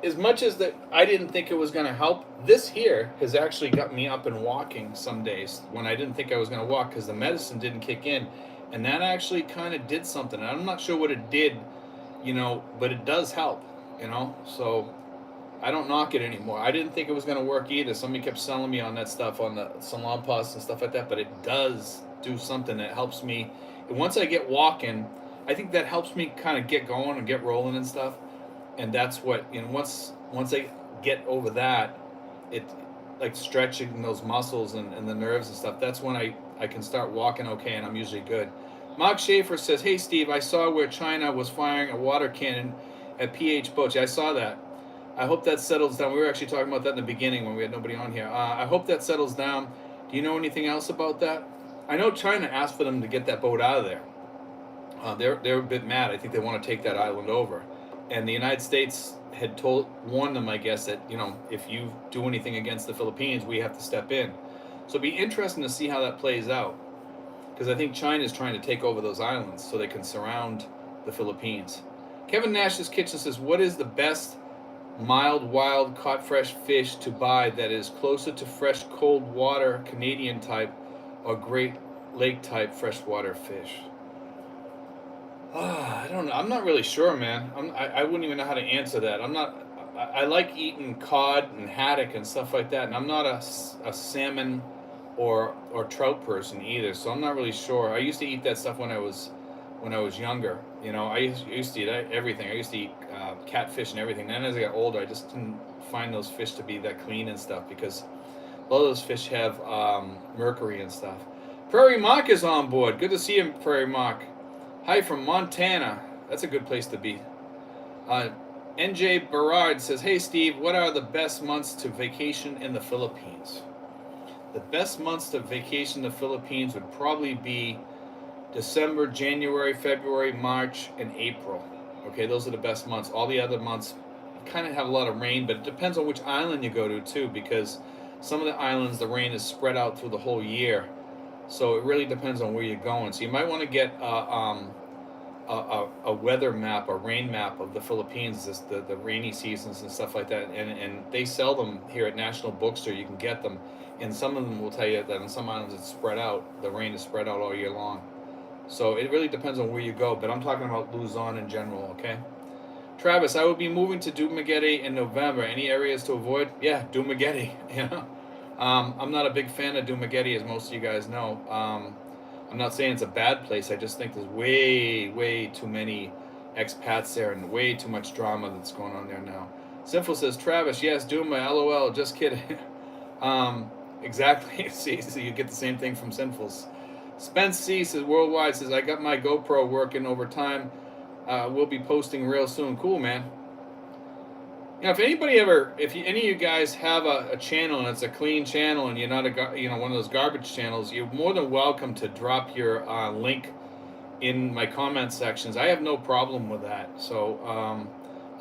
As much as that I didn't think it was going to help, this here has actually got me up and walking some days when I didn't think I was going to walk because the medicine didn't kick in. And that actually kind of did something. I'm not sure what it did, you know, but it does help, you know. So I don't knock it anymore. I didn't think it was going to work either. Somebody kept selling me on that stuff, on the Salonpas and stuff like that. But it does do something that helps me. And once I get walking, I think that helps me kind of get going and get rolling and stuff. And that's what, you know, once I get over that, it like stretching those muscles and the nerves and stuff, that's when I can start walking okay, and I'm usually good. Mark Schaefer says, "Hey Steve, I saw where China was firing a water cannon at PH boats. Yeah, I saw that. I hope that settles down. We were actually talking about that in the beginning when we had nobody on here. I hope that settles down. Do you know anything else about that? I know China asked for them to get that boat out of there. They're a bit mad. I think they want to take that island over, and the United States had warned them, I guess, that if you do anything against the Philippines, we have to step in. So it'd be interesting to see how that plays out, because I think China is trying to take over those islands so they can surround the Philippines." Kevin Nash's Kitchen says, "What is the best mild, wild, caught fresh fish to buy that is closer to fresh, cold water Canadian type or Great Lake type freshwater fish?" I don't know. I'm not really sure, man. I wouldn't even know how to answer that. I'm not. I like eating cod and haddock and stuff like that, and I'm not a salmon or trout person either. So I'm not really sure. I used to eat that stuff when I was younger. I used to eat everything. I used to eat catfish and everything. Then as I got older, I just didn't find those fish to be that clean and stuff, because a lot of those fish have mercury and stuff. Prairie Mock is on board. Good to see him, Prairie Mock. Hi from Montana. That's a good place to be. NJ Barard says, "Hey Steve, what are the best months to vacation in the Philippines?" The best months to vacation in the Philippines would probably be December, January, February, March, and April. Okay, those are the best months. All the other months kind of have a lot of rain, but it depends on which island you go to too, because some of the islands, the rain is spread out through the whole year. So it really depends on where you're going. So you might want to get a weather map, a rain map of the Philippines, the rainy seasons and stuff like that. And they sell them here at National Bookstore. You can get them. And some of them will tell you that on some islands it's spread out. The rain is spread out all year long. So it really depends on where you go. But I'm talking about Luzon in general, okay? Travis, I will be moving to Dumaguete in November. Any areas to avoid? Yeah, Dumaguete, I'm not a big fan of Dumaguete, as most of you guys know. I'm not saying it's a bad place. I just think there's way too many expats there and way too much drama that's going on there now. Sinful says, "Travis, yes, Duma, LOL, just kidding." Exactly. See, so you get the same thing from Sinfuls. Spence C says, "Worldwide," says, "I got my GoPro working overtime. We'll be posting real soon." Cool, man. If any of you guys have a channel and it's a clean channel and you're not one of those garbage channels, you're more than welcome to drop your link in my comment sections. I have no problem with that. So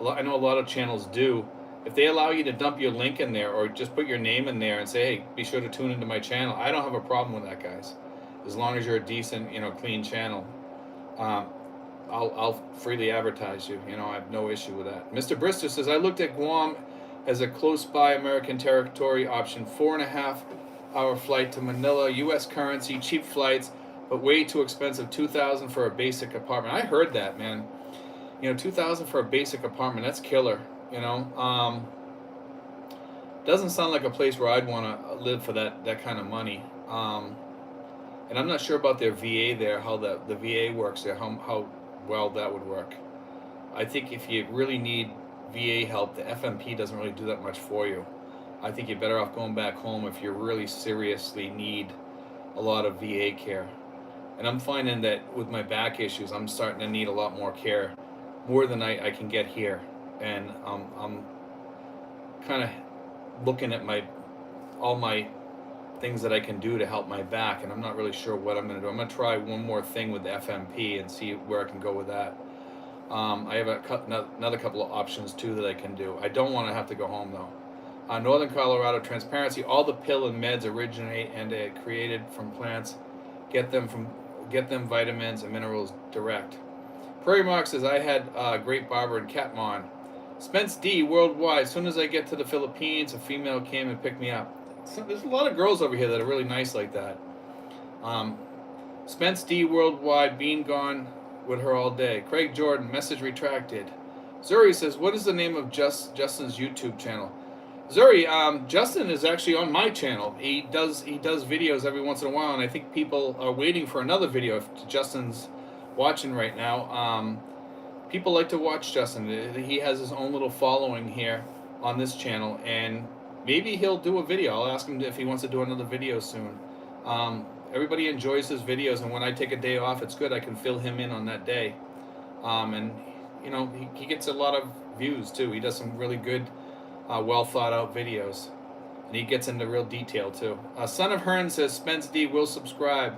I know a lot of channels do. If they allow you to dump your link in there or just put your name in there and say, "Hey, be sure to tune into my channel," I don't have a problem with that, guys. As long as you're a decent, clean channel. I'll freely advertise you. I have no issue with that. Mr. Brister says, "I looked at Guam as a close by American territory option. 4.5-hour flight to Manila, U.S. currency, cheap flights, but way too expensive. $2,000 for a basic apartment." I heard that, man. $2,000 for a basic apartment. That's killer. Doesn't sound like a place where I'd want to live for that kind of money. And I'm not sure about their VA there, how the VA works there, how well that would work. I think if you really need VA help, the FMP doesn't really do that much for you. I think you're better off going back home if you really seriously need a lot of VA care. And I'm finding that with my back issues, I'm starting to need a lot more care, more than I can get here. And I'm kind of looking at all my things that I can do to help my back, and I'm not really sure what I'm going to do. I'm going to try one more thing with the FMP and see where I can go with that. I have another couple of options too that I can do. I don't want to have to go home though. Northern Colorado transparency. All the pill and meds originate and created from plants. Get them vitamins and minerals direct. Prairie Mark says, "I had great barber in Katmon." Spence D worldwide. As soon as I get to the Philippines, a female came and picked me up. So there's a lot of girls over here that are really nice like that. Spence D worldwide, being gone with her all day. Craig Jordan, message retracted. Zuri says, "What is the name of Justin's YouTube channel?" Zuri, Justin is actually on my channel. He does videos every once in a while, and I think people are waiting for another video. If Justin's watching right now, people like to watch Justin. He has his own little following here on this channel, and maybe he'll do a video. I'll ask him if he wants to do another video soon. everybody enjoys his videos, and when I take a day off, it's good. I can fill him in on that day. And you know, he gets a lot of views too. He does some really good, well thought out videos, and he gets into real detail too. Son of Hearn says Spence D will subscribe.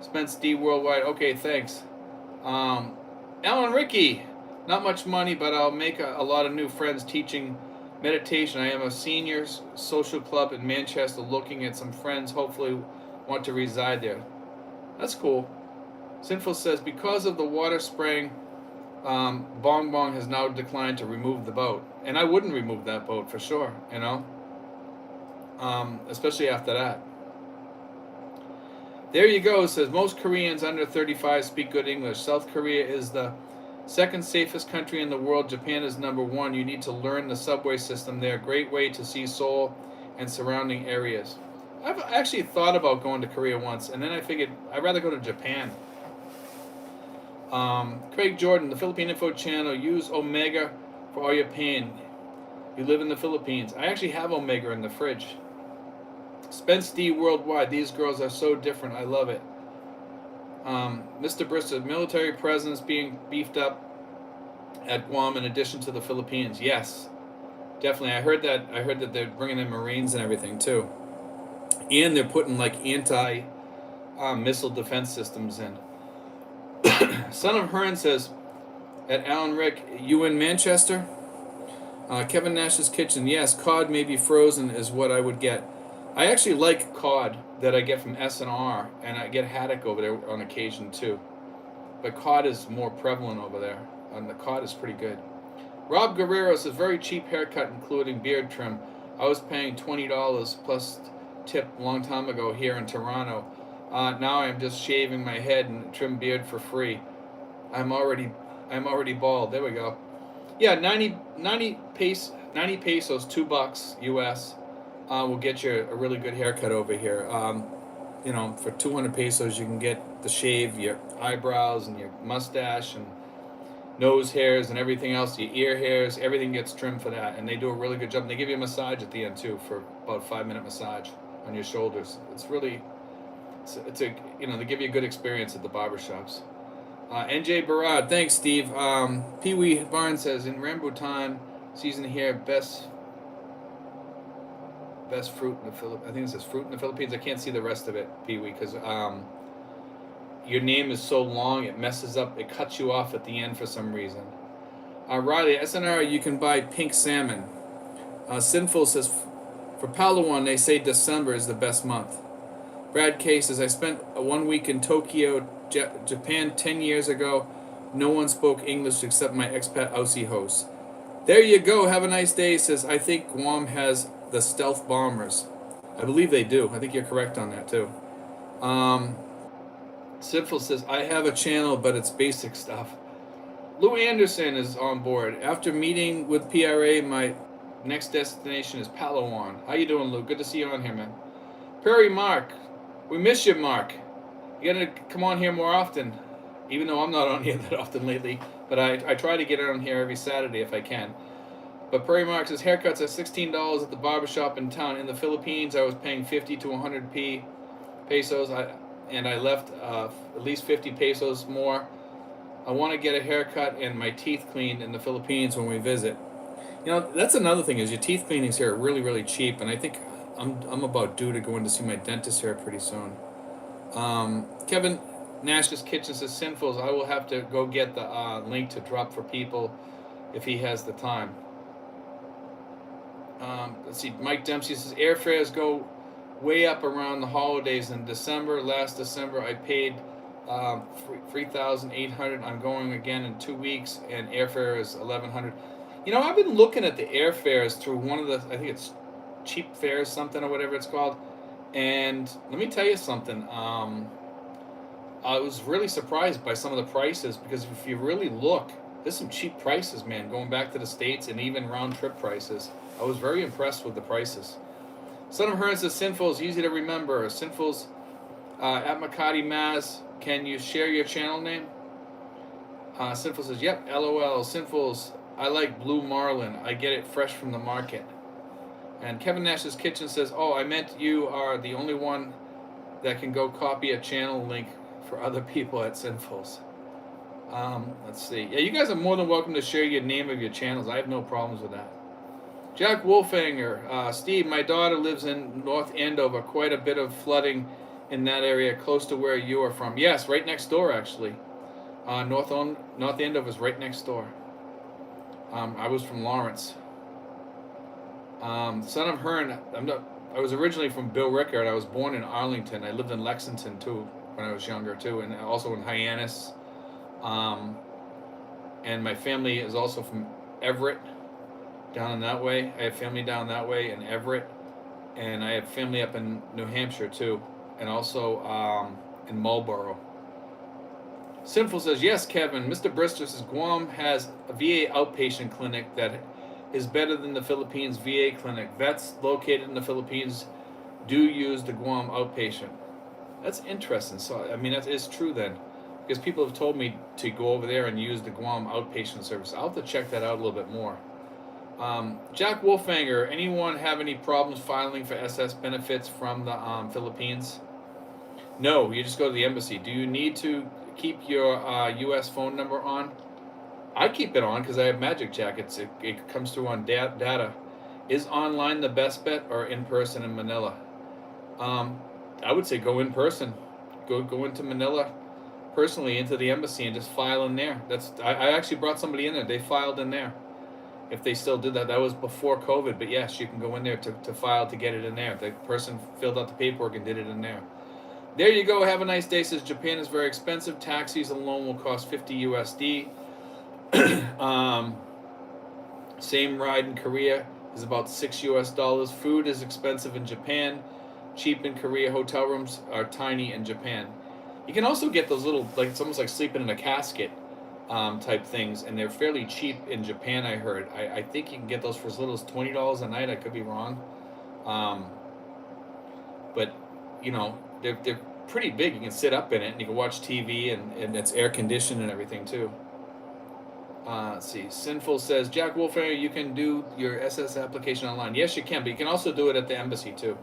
Spence D worldwide. Okay, thanks. Alan Ricky, not much money, but I'll make a lot of new friends teaching meditation. I am a senior social club in Manchester, looking at some friends. Hopefully, want to reside there. That's cool. Sinful says because of the water spraying, Bong Bong has now declined to remove the boat, and I wouldn't remove that boat for sure. You know, especially after that. There you go, says most Koreans under 35 speak good English. South Korea is the second safest country in the world. Japan is number one. You need to learn the subway system there. Great way to see Seoul and surrounding areas. I've actually thought about going to Korea once, and then I figured I'd rather go to Japan. Craig Jordan, the Philippine Info Channel, use Omega for all your pain. You live in the Philippines. I actually have Omega in the fridge. Spence D worldwide. These girls are so different. I love it. Mr. Bristol, military presence being beefed up at Guam in addition to the Philippines. Yes, definitely. I heard that they're bringing in Marines and everything too, and they're putting like anti-missile defense systems in. Son of Hearn says, at Alan Rick, you in Manchester? Kevin Nash's Kitchen. Yes, cod may be frozen is what I would get. I actually like cod that I get from S&R, and I get haddock over there on occasion too. But cod is more prevalent over there, and the cod is pretty good. Rob Guerrero says, very cheap haircut including beard trim. I was paying $20 plus tip a long time ago here in Toronto. Now I'm just shaving my head and trim beard for free. I'm already bald. There we go. Yeah, 90 pesos, $2 US. Will get you a really good haircut over here. You know, for 200 pesos, you can get the shave, your eyebrows and your mustache and nose hairs and everything else, your ear hairs, everything gets trimmed for that. And they do a really good job. And they give you a massage at the end too, for about a 5-minute massage on your shoulders. It's really, it's a, you know, they give you a good experience at the barbershops. NJ Barad, thanks, Steve. Pee Wee Barnes says, in Rambutan season here, best fruit in the Philippines. I think it says fruit in the Philippines. I can't see the rest of it, Pee Wee, because your name is so long, it messes up, it cuts you off at the end for some reason. Riley, SNR, you can buy pink salmon. Sinful says, for Palawan, they say December is the best month. Brad K says, I spent 1 week in Tokyo, Japan 10 years ago. No one spoke English except my expat Aussie host. There you go. Have a nice day. Says, I think Guam has the stealth bombers. I believe they do. I think you're correct on that too. Sinful says, I have a channel, but it's basic stuff. Lou Anderson is on board. After meeting with PRA, my next destination is Palawan. How you doing, Lou? Good to see you on here, man. Perry Mark. We miss you, Mark. You gotta come on here more often, even though I'm not on here that often lately. But I try to get on here every Saturday if I can. But Perry Mark says, haircuts are $16 at the barbershop in town. In the Philippines, I was paying 50 to 100 pesos. I left at least 50 pesos more. I want to get a haircut and my teeth cleaned in the Philippines when we visit. You know, that's another thing, is your teeth cleanings here are really, really cheap. And I think I'm about due to go in to see my dentist here pretty soon. Kevin Nash's Kitchen says, Sinfuls, I will have to go get the link to drop for people if he has the time. Let's see, Mike Dempsey says, airfares go way up around the holidays in December. Last December, I paid $3,800. I'm going again in 2 weeks, and airfare is $1,100. You know, I've been looking at the airfares through one of the, I think it's Cheap Fares something or whatever it's called. And let me tell you something. I was really surprised by some of the prices, because if you really look, there's some cheap prices, man, going back to the States, and even round trip prices. I was very impressed with the prices. Son of Hearn says, Sinfuls, easy to remember. Sinfuls at Makati Maz. Can you share your channel name? Sinful says, yep, LOL. Sinfuls, I like blue marlin. I get it fresh from the market. And Kevin Nash's Kitchen says, oh, I meant you are the only one that can go copy a channel link for other people at Sinfuls. Let's see. Yeah, you guys are more than welcome to share your name of your channels. I have no problems with that. Jack Wolfanger, Steve, my daughter lives in North Andover. Quite a bit of flooding in that area, close to where you are from. Yes, right next door, actually. North Andover is right next door. I was from Lawrence. Son of Hearn, I was originally from Bill Rickard. I was born in Arlington. I lived in Lexington, too, when I was younger, too, and also in Hyannis. And my family is also from Everett, down in that way. I have family down that way in Everett, and I have family up in New Hampshire too, and also in Marlboro. Sinful says, yes, Kevin. Mr. Brister says Guam has a VA outpatient clinic that is better than the Philippines VA clinic. Vets located in the Philippines do use the Guam outpatient. That's interesting. So I mean, that is true then, because people have told me to go over there and use the Guam outpatient service. I'll have to check that out a little bit more. Jack Wolfanger, anyone have any problems filing for SS benefits from the Philippines? No, you just go to the embassy. Do you need to keep your U.S. phone number on? I keep it on because I have Magic Jack. It comes through on data. Is online the best bet or in person in Manila? I would say go in person. Go into Manila personally, into the embassy, and just file in there. I actually brought somebody in there. They filed in there. If they still did that, that was before COVID. But yes, you can go in there to file to get it in there. The person filled out the paperwork and did it in there. There you go. Have a nice day. Says Japan is very expensive. Taxis alone will cost 50 USD. Same ride in Korea is about $6 US. Food is expensive in Japan. Cheap in Korea. Hotel rooms are tiny in Japan. You can also get those little, like it's almost like sleeping in a casket type things, and they're fairly cheap in Japan. I heard. I think you can get those for as little as $20 a night. I could be wrong, but you know they're pretty big. You can sit up in it and you can watch TV, and it's air conditioned and everything too. Let's see. Sinful says, Jack Wolfanger, you can do your SS application online. Yes, you can, but you can also do it at the embassy too.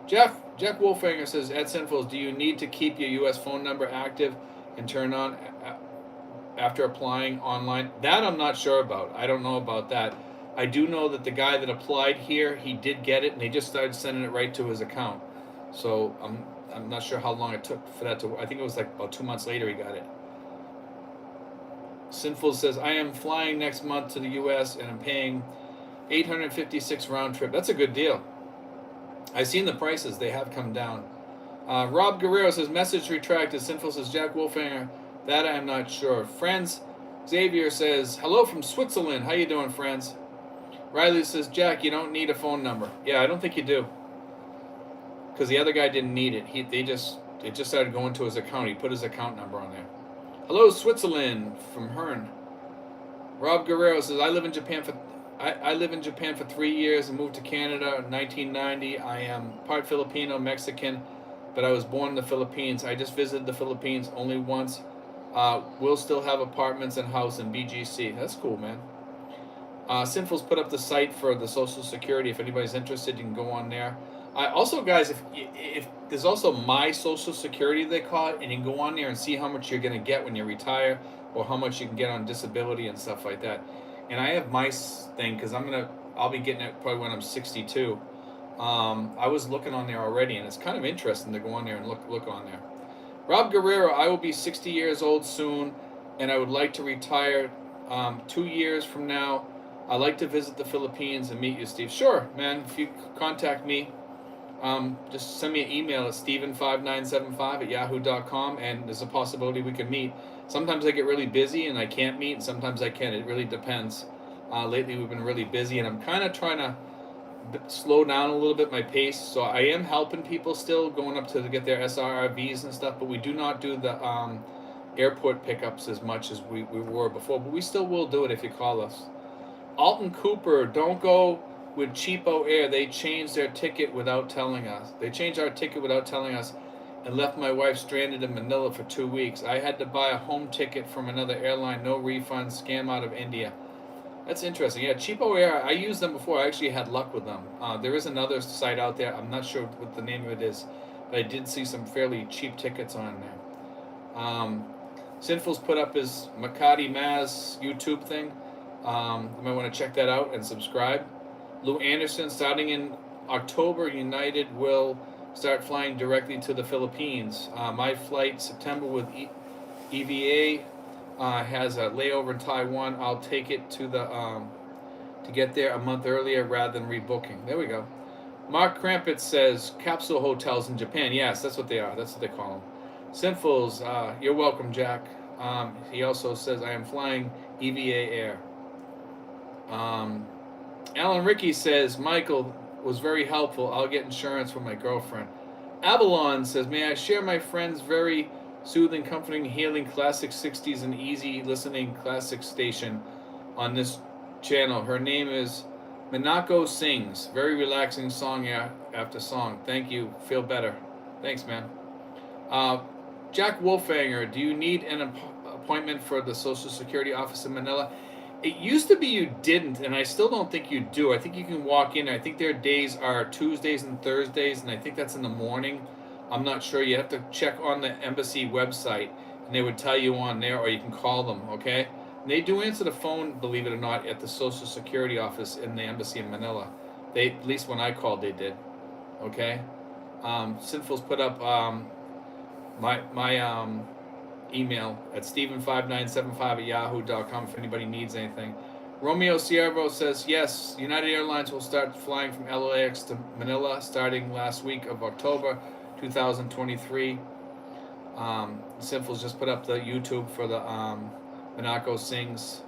Jack Wolfanger says, at Sinful, do you need to keep your U.S. phone number active and turn on after applying online? That I'm not sure about. I don't know about that. I do know that the guy that applied here, he did get it, and they just started sending it right to his account. So I'm not sure how long it took for that to. I think it was like about 2 months later he got it. Sinful says, I am flying next month to the U.S. and I'm paying $856 round trip. That's a good deal. I've seen the prices. They have come down. Rob Guerrero says, message retracted. Sinful says, Jack Wolfanger, that I am not sure. Friends, Xavier says, hello from Switzerland. How you doing, friends? Riley says, Jack, you don't need a phone number. Yeah, I don't think you do. Because the other guy didn't need it. It just started going to his account. He put his account number on there. Hello, Switzerland from Hearn. Rob Guerrero says, I live in Japan for 3 years and moved to Canada in 1990. I am part Filipino, Mexican, but I was born in the Philippines. I just visited the Philippines only once. We'll still have apartments and house in BGC. That's cool, man. Sinful's put up the site for the Social Security. If anybody's interested, you can go on there. Also, guys, if there's also My Social Security, they call it, and you can go on there and see how much you're going to get when you retire, or how much you can get on disability and stuff like that. And I have my thing because I'll be getting it probably when I'm 62. I was looking on there already, and it's kind of interesting to go on there and look on there. Rob Guerrero, I will be 60 years old soon, and I would like to retire 2 years from now. I'd like to visit the Philippines and meet you, Steve. Sure, man. If you contact me, just send me an email at steven5975@yahoo.com, and there's a possibility we can meet. Sometimes I get really busy and I can't meet, and sometimes I can. It really depends. Lately we've been really busy, and I'm kind of trying to slow down a little bit my pace. So I am helping people still, going up to get their SRVs and stuff, but we do not do the airport pickups as much as we were before, but we still will do it if you call us. Alton Cooper, don't go with Cheapo Air. They changed their ticket without telling us. They changed our ticket without telling us and left my wife stranded in Manila for 2 weeks. I had to buy a home ticket from another airline, no refund, scam out of India. That's interesting. Yeah, Cheapo Air, I used them before. I actually had luck with them. There is another site out there. I'm not sure what the name of it is, But I did see some fairly cheap tickets on there. Sinful's put up his Makati Maz YouTube thing. You might want to check that out and subscribe. Lou Anderson, starting in October, United will start flying directly to the Philippines. My flight September with EVA has a layover in Taiwan. I'll take it to the to get there a month earlier rather than rebooking. There we go. Mark Krampitz says capsule hotels in Japan. Yes, that's what they are. That's what they call them. Sinfuls, you're welcome, Jack. He also says I am flying EVA Air. Alan Ricky says Michael was very helpful. I'll get insurance for my girlfriend. Avalon says, may I share my friend's very soothing, comforting, healing classic 60s and easy listening classic station on this channel. Her name is Minako Sings. Very relaxing song after song. Thank you. Feel better. Thanks, man. Jack Wolfanger, do you need an appointment for the Social Security office in Manila? It used to be you didn't, and I still don't think you do. I think you can walk in. I think their days are Tuesdays and Thursdays, and I think that's in the morning. I'm not sure. You have to check on the embassy website, and they would tell you on there, or you can call them, okay? And they do answer the phone, believe it or not, at the Social Security office in the embassy in Manila. They, at least when I called, they did, okay? Sinful's put up my email at steven5975@yahoo.com if anybody needs anything. Romeo Siervo says, yes, United Airlines will start flying from LAX to Manila starting last week of October 2023. Sinful's just put up the YouTube for the Minako Sings.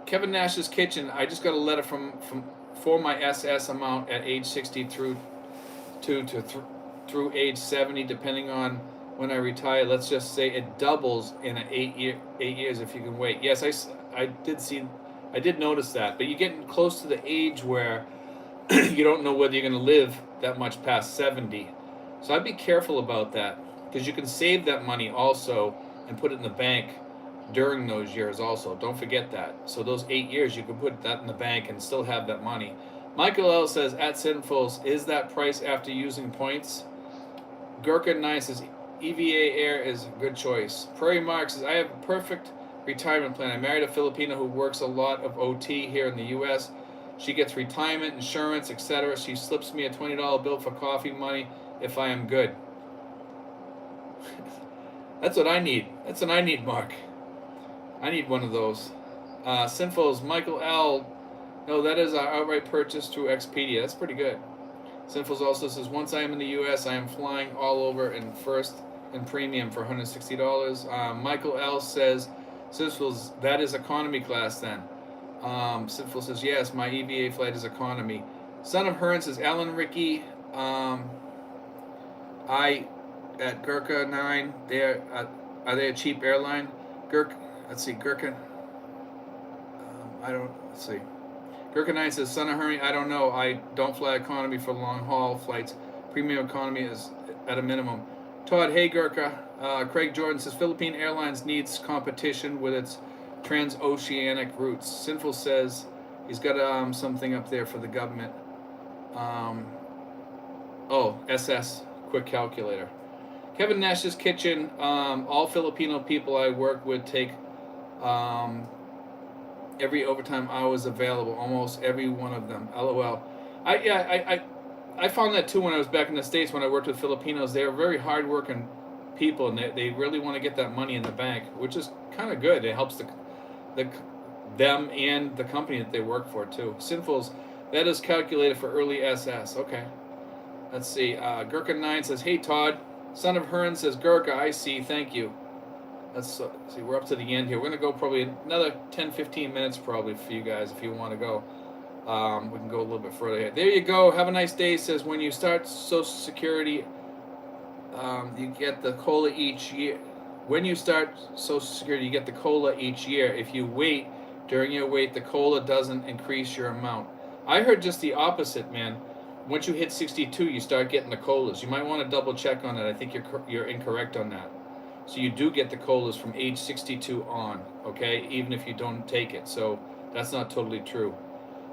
Kevin Nash's Kitchen, I just got a letter for my SS amount at age 60 through age 70, depending on when I retire. Let's just say it doubles in 8 years if you can wait. Yes, I did notice that, but you're getting close to the age where you don't know whether you're going to live that much past 70. So I'd be careful about that, because you can save that money also and put it in the bank during those years also. Don't forget that. So those 8 years, you can put that in the bank and still have that money. Michael L. says, at Sinfuls, is that price after using points? Gurkha 9 says, EVA Air is a good choice. Prairie Mark says, I have a perfect retirement plan. I married a Filipino who works a lot of OT here in the U.S. She gets retirement, insurance, etc. She slips me a $20 bill for coffee money if I am good. That's what I need. That's what I need, Mark. I need one of those. Sinfuls, Michael L. No, that is our outright purchase through Expedia. That's pretty good. Sinfuls also says, once I am in the U.S., I am flying all over in first and premium for $160. Michael L. says, Sinfuls, that is economy class then. Sinful says, yes, my EVA flight is economy. Son of Hearn says, Alan Ricky, I at Gurkha 9, are they a cheap airline? Gurkha 9 says, Son of Hearn, I don't know. I don't fly economy for long haul flights. Premium economy is at a minimum. Todd, hey Gurkha. Craig Jordan says, Philippine Airlines needs competition with its transoceanic routes. Sinful says he's got something up there for the government. SS, quick calculator. Kevin Nash's Kitchen, all Filipino people I work with take every overtime hours available, almost every one of them. LOL. I found that too when I was back in the States when I worked with Filipinos. They are very hardworking people, and they really want to get that money in the bank, which is kind of good. It helps them and the company that they work for too. Sinfuls, that is calculated for early SS. Okay. Let's see. Gurkha 9 says, hey Todd. Son of Hearn says, Gurkha, I see. Thank you. Let's see. We're up to the end here. We're going to go probably another 10-15 minutes probably for you guys if you want to go. We can go a little bit further here. There you go. Have a nice day. Says, when you start Social Security, you get the COLA each year. When you start Social Security, you get the COLA each year. If you wait, during your wait, the COLA doesn't increase your amount. I heard just the opposite, man. Once you hit 62, you start getting the COLAs. You might want to double check on that. I think you're incorrect on that. So you do get the COLAs from age 62 on, okay, even if you don't take it. So that's not totally true.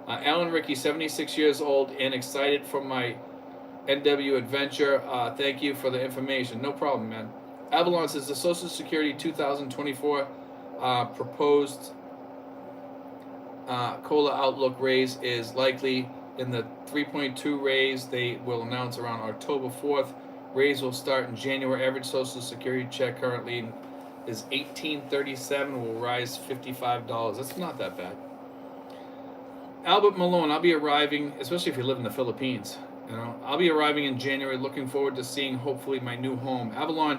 Alan Ricky, 76 years old and excited for my NW Adventure, thank you for the information. No problem, man. Avalon says the Social Security 2024 proposed COLA outlook raise is likely in the 3.2 raise they will announce around October 4th. Raise will start in January. Average Social Security check currently is $18.37, will rise $55. That's not that bad. Albert Malone, I'll be arriving, especially if you live in the Philippines. I'll be arriving in January. Looking forward to seeing hopefully my new home. Avalon,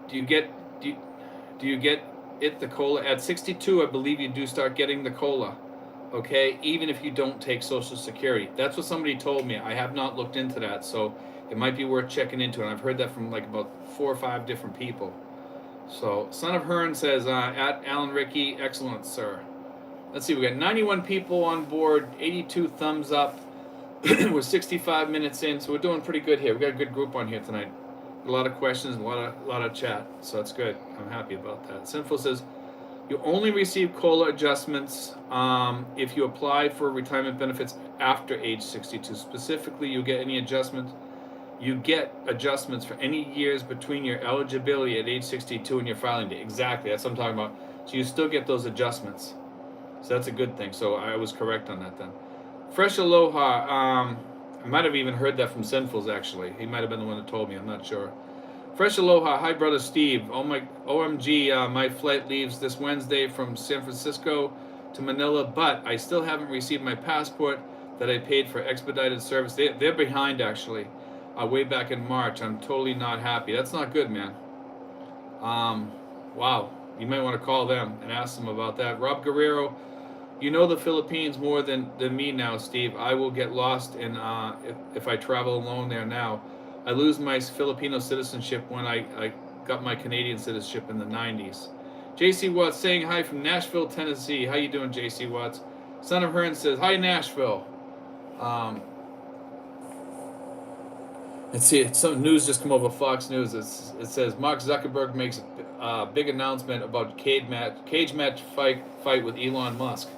do you get the COLA at 62? I believe you do start getting the COLA. Okay, even if you don't take Social Security. That's what somebody told me. I have not looked into that, so it might be worth checking into. And I've heard that from like about 4 or 5 different people. So, Son of Hearn says, at Alan Rickey, excellent, sir. Let's see, we got 91 people on board, 82 thumbs up. We're 65 minutes in, so we're doing pretty good here. We got a good group on here tonight. A lot of questions, a lot of chat, so that's good. I'm happy about that. Sinful says, you only receive COLA adjustments if you apply for retirement benefits after age 62. Specifically, you get adjustments for any years between your eligibility at age 62 and your filing date. Exactly, that's what I'm talking about. So you still get those adjustments. So that's a good thing. So I was correct on that then. Fresh Aloha, I might have even heard that from Sinfuls actually. He might have been the one that told me, I'm not sure. Fresh Aloha, hi brother Steve. Oh my, OMG, my flight leaves this Wednesday from San Francisco to Manila, but I still haven't received my passport that I paid for expedited service. They're behind actually, way back in March. I'm totally not happy. That's not good, man. Wow, you might want to call them and ask them about that. Rob Guerrero, you know the Philippines more than me now, Steve. I will get lost in if I travel alone there now. I lose my Filipino citizenship when I got my Canadian citizenship in the 90s. JC Watts saying hi from Nashville, Tennessee. How you doing, JC Watts? Son of Hearn says, hi, Nashville. Let's see, some news just come over Fox News. It says Mark Zuckerberg makes a big announcement about cage match fight with Elon Musk.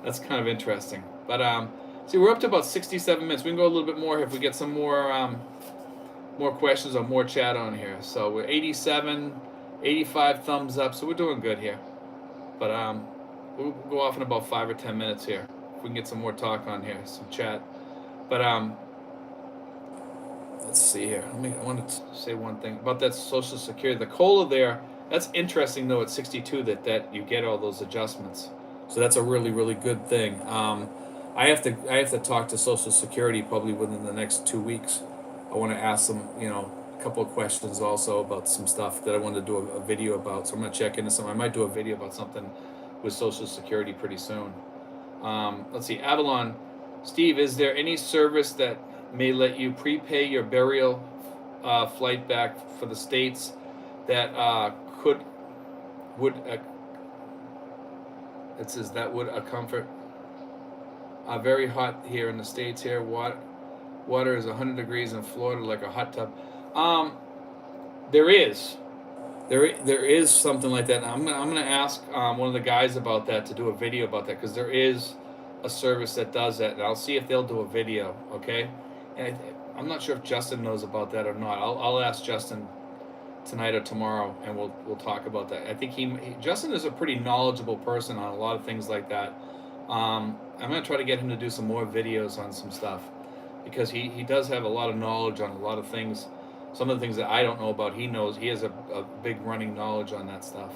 That's kind of interesting. But see, we're up to about 67 minutes. We can go a little bit more if we get some more questions or more chat on here. So we're 87, 85 thumbs up. So we're doing good here. But we'll go off in about 5 or 10 minutes here. If we can get some more talk on here, some chat. But let's see here. I want to say one thing about that Social Security. The COLA there, that's interesting though at 62 that you get all those adjustments. So that's a really, really good thing. I have to talk to Social Security probably within the next 2 weeks. I want to ask them, a couple of questions also about some stuff that I wanted to do a video about. So I'm going to check into some. I might do a video about something with Social Security pretty soon. Let's see, Avalon. Steve, is there any service that may let you prepay your burial flight back for the States that would a comfort? Very hot here in the States here. Water is 100 degrees in Florida like a hot tub. There is something like that. I'm gonna ask one of the guys about that to do a video about that, because there is a service that does that, and I'll see if they'll do a video. Okay, and I'm not sure if Justin knows about that or not. I'll ask Justin tonight or tomorrow, and we'll talk about that. I think Justin is a pretty knowledgeable person on a lot of things like that. I'm gonna try to get him to do some more videos on some stuff, because he does have a lot of knowledge on a lot of things. Some of the things that I don't know about, he knows. He has a big running knowledge on that stuff.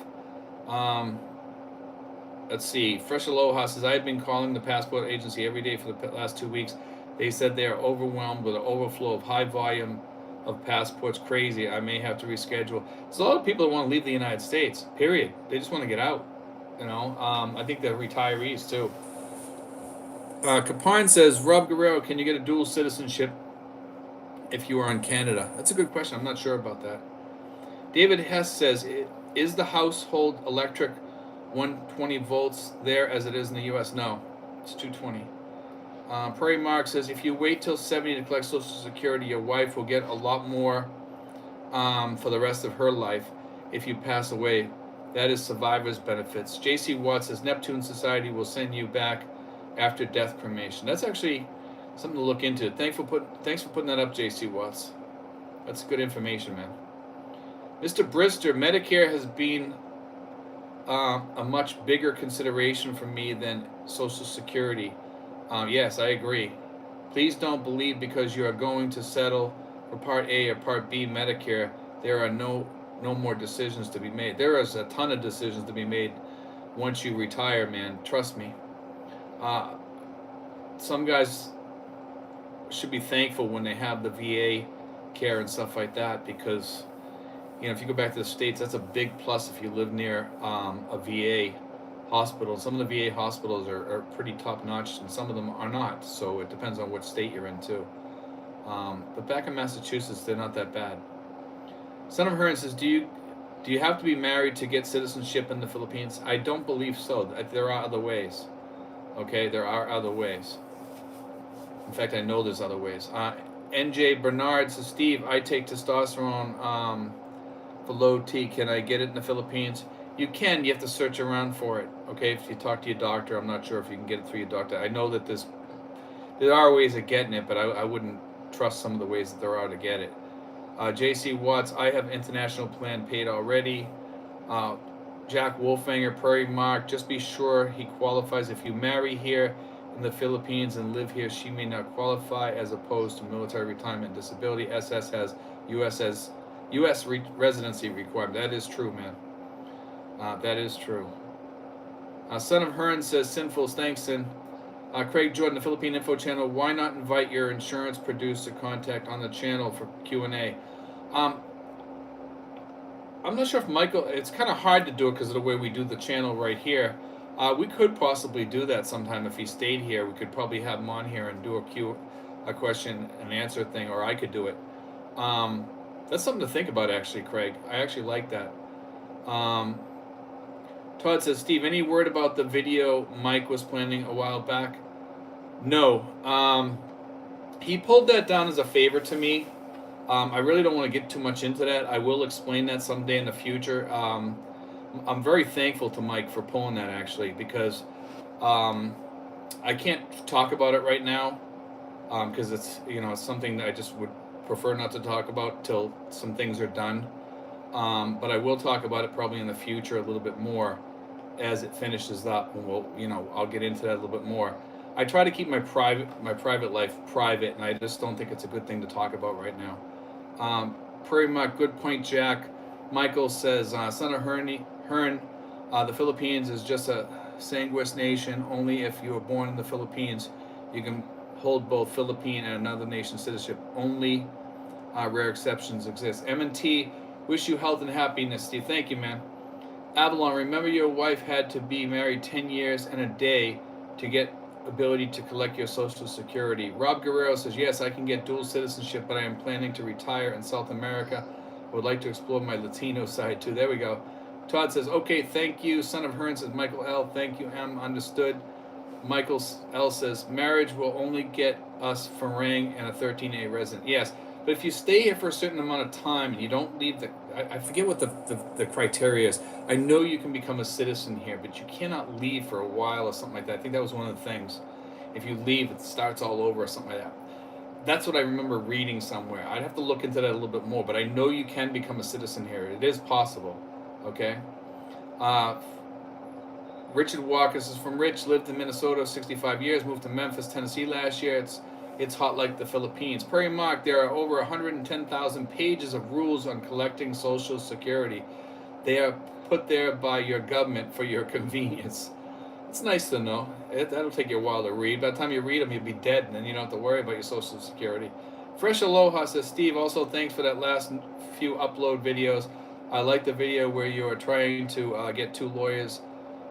Let's see. Fresh Aloha says, I've been calling the passport agency every day for the last 2 weeks. They said they are overwhelmed with an overflow of high volume of passports. Crazy. I may have to reschedule. There's a lot of people that want to leave the United States, period. They just want to get out. I think they're retirees too. Caparn says, Rob Guerrero, can you get a dual citizenship if you are in Canada? That's a good question. I'm not sure about that. David Hess says, is the household electric 120 volts there as it is in the U.S.? No, it's 220. Prairie Mark says, if you wait till 70 to collect Social Security, your wife will get a lot more for the rest of her life if you pass away. That is survivor's benefits. J.C. Watts says, Neptune Society will send you back after death cremation. That's actually Something to look into. Thanks for putting that up, JC Watts. That's good information, man. Mr. Brister, Medicare has been a much bigger consideration for me than Social Security. Yes, I agree. Please don't believe because you are going to settle for Part A or Part B Medicare, there are no more decisions to be made. There is a ton of decisions to be made once you retire, man. Trust me. Some guys should be thankful when they have the VA care and stuff like that, because if you go back to the States, that's a big plus if you live near a VA hospital. Some of the VA hospitals are pretty top notch, and some of them are not, so it depends on what state you're in too. But back in Massachusetts, they're not that bad. Son of Hearn says, do you have to be married to get citizenship in the Philippines? I don't believe so. There are other ways. Okay, there are other ways. In fact, I know there's other ways. NJ Bernard says, Steve, I take testosterone for low T. Can I get it in the Philippines? You can. You have to search around for it. Okay, if you talk to your doctor, I'm not sure if you can get it through your doctor. I know that there are ways of getting it, but I wouldn't trust some of the ways that there are to get it. JC Watts, I have international plan paid already. Jack Wolfanger, Prairie Mark, just be sure he qualifies. If you marry here in the Philippines and live here, she may not qualify, as opposed to military retirement and disability. SS has U.S. residency requirement. That is true, man. That is true. Son of Hearn says, Sinfuls, thanks, Sin. Craig Jordan, the Philippine Info Channel, why not invite your insurance producer contact on the channel for Q&A? I'm not sure if Michael, it's kind of hard to do it because of the way we do the channel right here. We could possibly do that sometime if he stayed here. We could probably have him on here and do a question and answer thing, or I could do it. That's something to think about, actually, Craig. I actually like that. Todd says, Steve, any word about the video Mike was planning a while back? No. He pulled that down as a favor to me. I really don't want to get too much into that. I will explain that someday in the future. I'm very thankful to Mike for pulling that, actually, because I can't talk about it right now because it's something that I just would prefer not to talk about till some things are done. But I will talk about it probably in the future a little bit more as it finishes up, and I'll get into that a little bit more. I try to keep my private life private, and I just don't think it's a good thing to talk about right now. Pretty much, good point, Jack. Michael says, Son of Hearn, the Philippines is just a sanguis nation. Only if you were born in the Philippines, you can hold both Philippine and another nation's citizenship. Only rare exceptions exist. M&T, wish you health and happiness, Steve. Thank you, man. Avalon, remember your wife had to be married 10 years and a day to get ability to collect your Social Security. Rob Guerrero says, yes, I can get dual citizenship, but I am planning to retire in South America. I would like to explore my Latino side too. There we go. Todd says, okay, thank you. Son of Hearn says, Michael L, thank you, M, understood. Michael L says, marriage will only get us Farang and a 13A resident. Yes, but if you stay here for a certain amount of time and you don't leave I forget what the criteria is. I know you can become a citizen here, but you cannot leave for a while or something like that. I think that was one of the things. If you leave, it starts all over or something like that. That's what I remember reading somewhere. I'd have to look into that a little bit more, but I know you can become a citizen here. It is possible, okay? Richard Walker is from Rich, lived in Minnesota 65 years, moved to Memphis, Tennessee last year. It's hot like the Philippines. Prairie Mark, there are over 110,000 pages of rules on collecting Social Security. They are put there by your government for your convenience. It's nice to know. That'll take you a while to read. By the time you read them, you'll be dead, and then you don't have to worry about your Social Security. Fresh Aloha says, Steve, also thanks for that last few upload videos. I like the video where you are trying to get two lawyers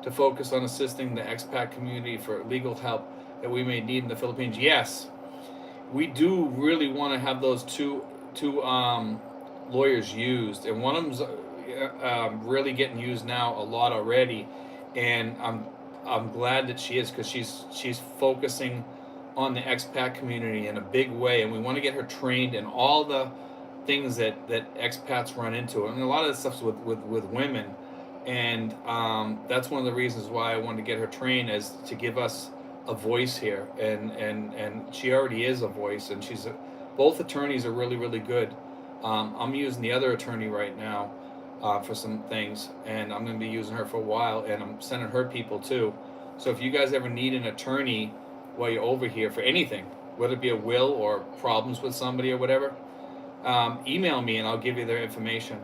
to focus on assisting the expat community for legal help that we may need in the Philippines. Yes, we do really want to have those two lawyers used, and one of them's really getting used now a lot already, and I'm glad that she is, because she's focusing on the expat community in a big way, and we want to get her trained in all the things that expats run into, and a lot of that stuff's with women, and that's one of the reasons why I wanted to get her trained, is to give us a voice here, and she already is a voice, and both attorneys are really really good. I'm using the other attorney right now for some things, and I'm going to be using her for a while, and I'm sending her people too. So if you guys ever need an attorney while you're over here for anything, whether it be a will or problems with somebody or whatever, email me and I'll give you their information.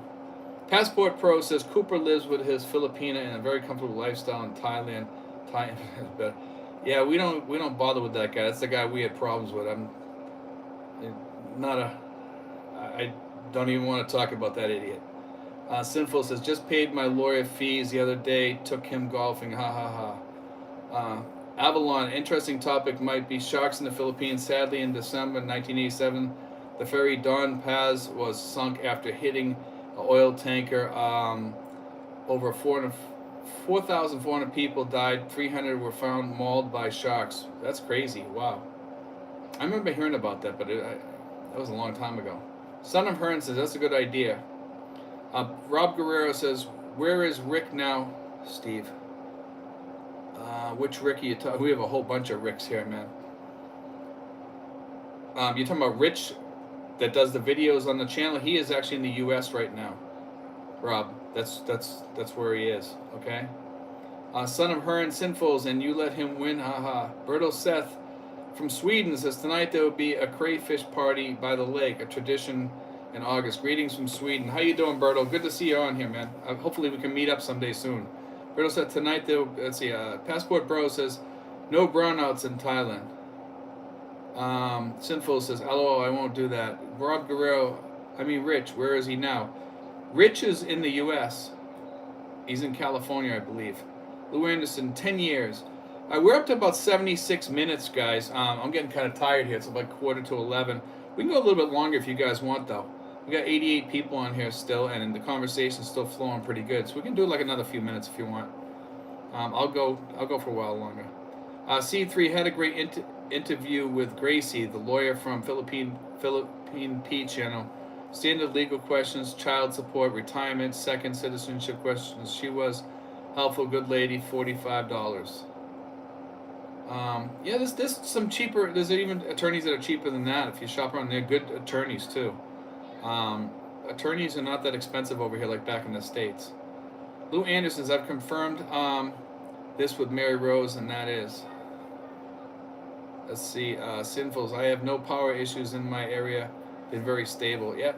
Passport Pro says Cooper lives with his Filipina in a very comfortable lifestyle in Thailand. But yeah, we don't bother with that guy. That's the guy we had problems with. I don't even want to talk about that idiot. Sinful says just paid my lawyer fees the other day. Took him golfing. Ha ha ha. Avalon, interesting topic might be sharks in the Philippines. Sadly, in December 1987, the ferry Don Paz was sunk after hitting an oil tanker. Over 4,400 people died. 300 were found mauled by sharks. That's crazy. Wow. I remember hearing about that, but that was a long time ago. Son of Hearn says that's a good idea. Rob Guerrero says, where is Rick now, Steve? Which Rick are you talking? We have a whole bunch of Ricks here, man. You're talking about Rich that does the videos on the channel. He is actually in the U.S. right now. Rob, that's where he is. Okay. Son of Hearn, Sinfuls, and you let him win. Haha. Berto Seth from Sweden says tonight there will be a crayfish party by the lake, a tradition in August. Greetings from Sweden. How you doing, Berto? Good to see you on here, man. Hopefully we can meet up someday soon. Berto said tonight there. Let's see. Passport Bro says no brownouts in Thailand. Sinful says, LOL, I won't do that. Rob Guerrero, Rich, where is he now? Rich is in the U.S. He's in California, I believe. Lou Anderson, 10 years. We're up to about 76 minutes, guys. I'm getting kind of tired here. It's like 11:15. We can go a little bit longer if you guys want, though. We got 88 people on here still, and the conversation's still flowing pretty good. So we can do like another few minutes if you want. I'll go for a while longer. C3 had a great interview with Gracie, the lawyer from Philippine P channel. Standard legal questions, child support, retirement, second citizenship questions. She was helpful, good lady. $45. Yeah, there's some cheaper. There's even attorneys that are cheaper than that. If you shop around, they're good attorneys too. Attorneys are not that expensive over here like back in the States. Lou Anderson's, I've confirmed this with Mary Rose, and that is. Let's see, Sinfuls. I have no power issues in my area. Been very stable. Yeah,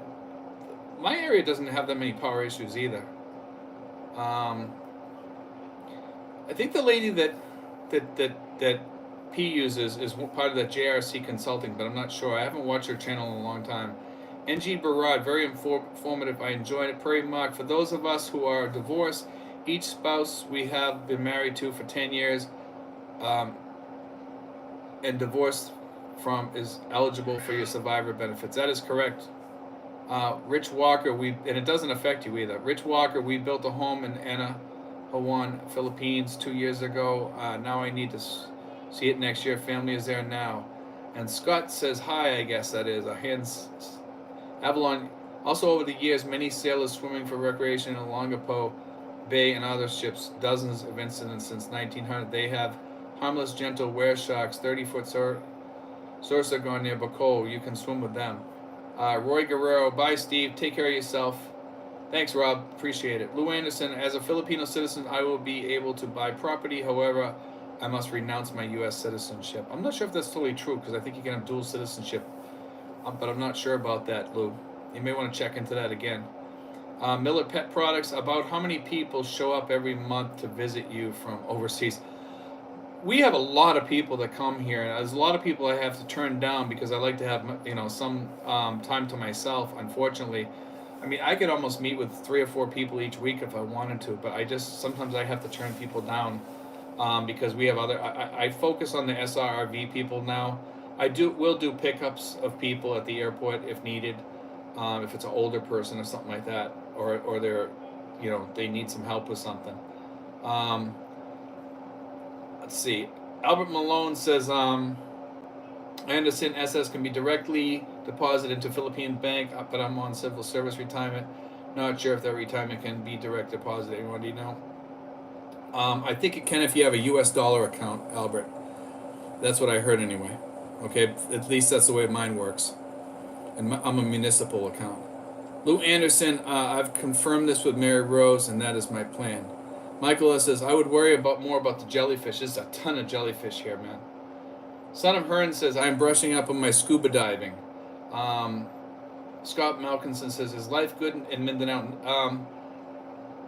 my area doesn't have that many power issues either. I think the lady that P uses is part of that JRC Consulting, but I'm not sure. I haven't watched her channel in a long time. NG Barad, very informative. I enjoyed it. Prairie Mark, for those of us who are divorced, each spouse we have been married to for 10 years and divorced from is eligible for your survivor benefits. That is correct. Rich Walker, and it doesn't affect you either. Rich Walker, we built a home in Anaheim, Philippines 2 years ago. Now I need to see it next year. Family is there now. And Scott says hi, I guess that is. Hands Avalon. Also over the years, many sailors swimming for recreation in Longapo Bay and other ships. Dozens of incidents since 1900. They have harmless, gentle were sharks, 30-foot Sorsagon near Bacol. You can swim with them. Roy Guerrero, bye Steve. Take care of yourself. Thanks, Rob. Appreciate it. Lou Anderson, as a Filipino citizen, I will be able to buy property. However, I must renounce my U.S. citizenship. I'm not sure if that's totally true because I think you can have dual citizenship. But I'm not sure about that, Lou. You may want to check into that again. Miller Pet Products, about how many people show up every month to visit you from overseas? We have a lot of people that come here, and there's a lot of people I have to turn down because I like to have some time to myself. Unfortunately, I could almost meet with 3 or 4 people each week if I wanted to, but sometimes I have to turn people down because we have other. I focus on the SRRV people now. Will do pickups of people at the airport if needed, if it's an older person or something like that, or they're, they need some help with something. Let's see. Albert Malone says, I understand SS can be directly deposited into Philippine bank, but I'm on civil service retirement. Not sure if that retirement can be direct deposited. Anyone, do you know? I think it can if you have a US dollar account, Albert. That's what I heard anyway. Okay, at least that's the way mine works. And I'm a municipal account. Lou Anderson, I've confirmed this with Mary Rose, and that is my plan. Michael S. says, I would worry more about the jellyfish. There's a ton of jellyfish here, man. Son of Hearn says, I'm brushing up on my scuba diving. Scott Malkinson says, is life good in Mindanao?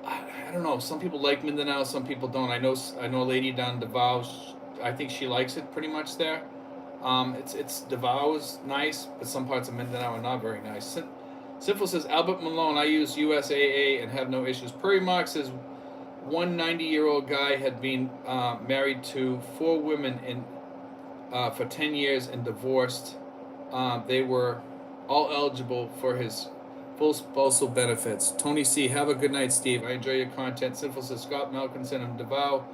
I don't know. Some people like Mindanao, some people don't. I know a lady down in Davao. I think she likes it pretty much there. It's Davao is nice, but some parts of Mindanao are not very nice. Sinful says, Albert Malone, I use USAA and have no issues. Prairie Mark says, one 90-year-old guy had been married to 4 women for 10 years and divorced. They were all eligible for his full spousal benefits. Tony C., have a good night, Steve. I enjoy your content. Sinful says, Scott Malkinson and Davao.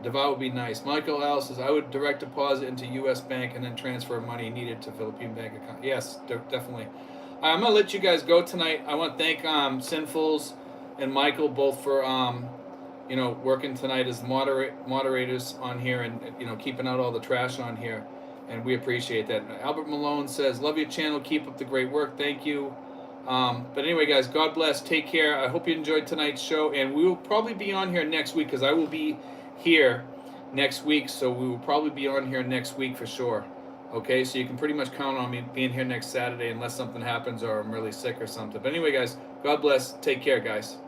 Davao would be nice. Michael L. says, I would direct deposit into U.S. bank and then transfer money needed to Philippine bank account. Yes, definitely. I'm going to let you guys go tonight. I want to thank Sinfuls and Michael both for working tonight as moderators on here and keeping out all the trash on here, and we appreciate that. Albert Malone says, love your channel, keep up the great work, thank you. But anyway, guys, God bless, take care. I hope you enjoyed tonight's show, and we will probably be on here next week because I will be here next week, so we will probably be on here next week for sure. Okay, so you can pretty much count on me being here next Saturday unless something happens or I'm really sick or something. But anyway, guys, God bless. Take care, guys.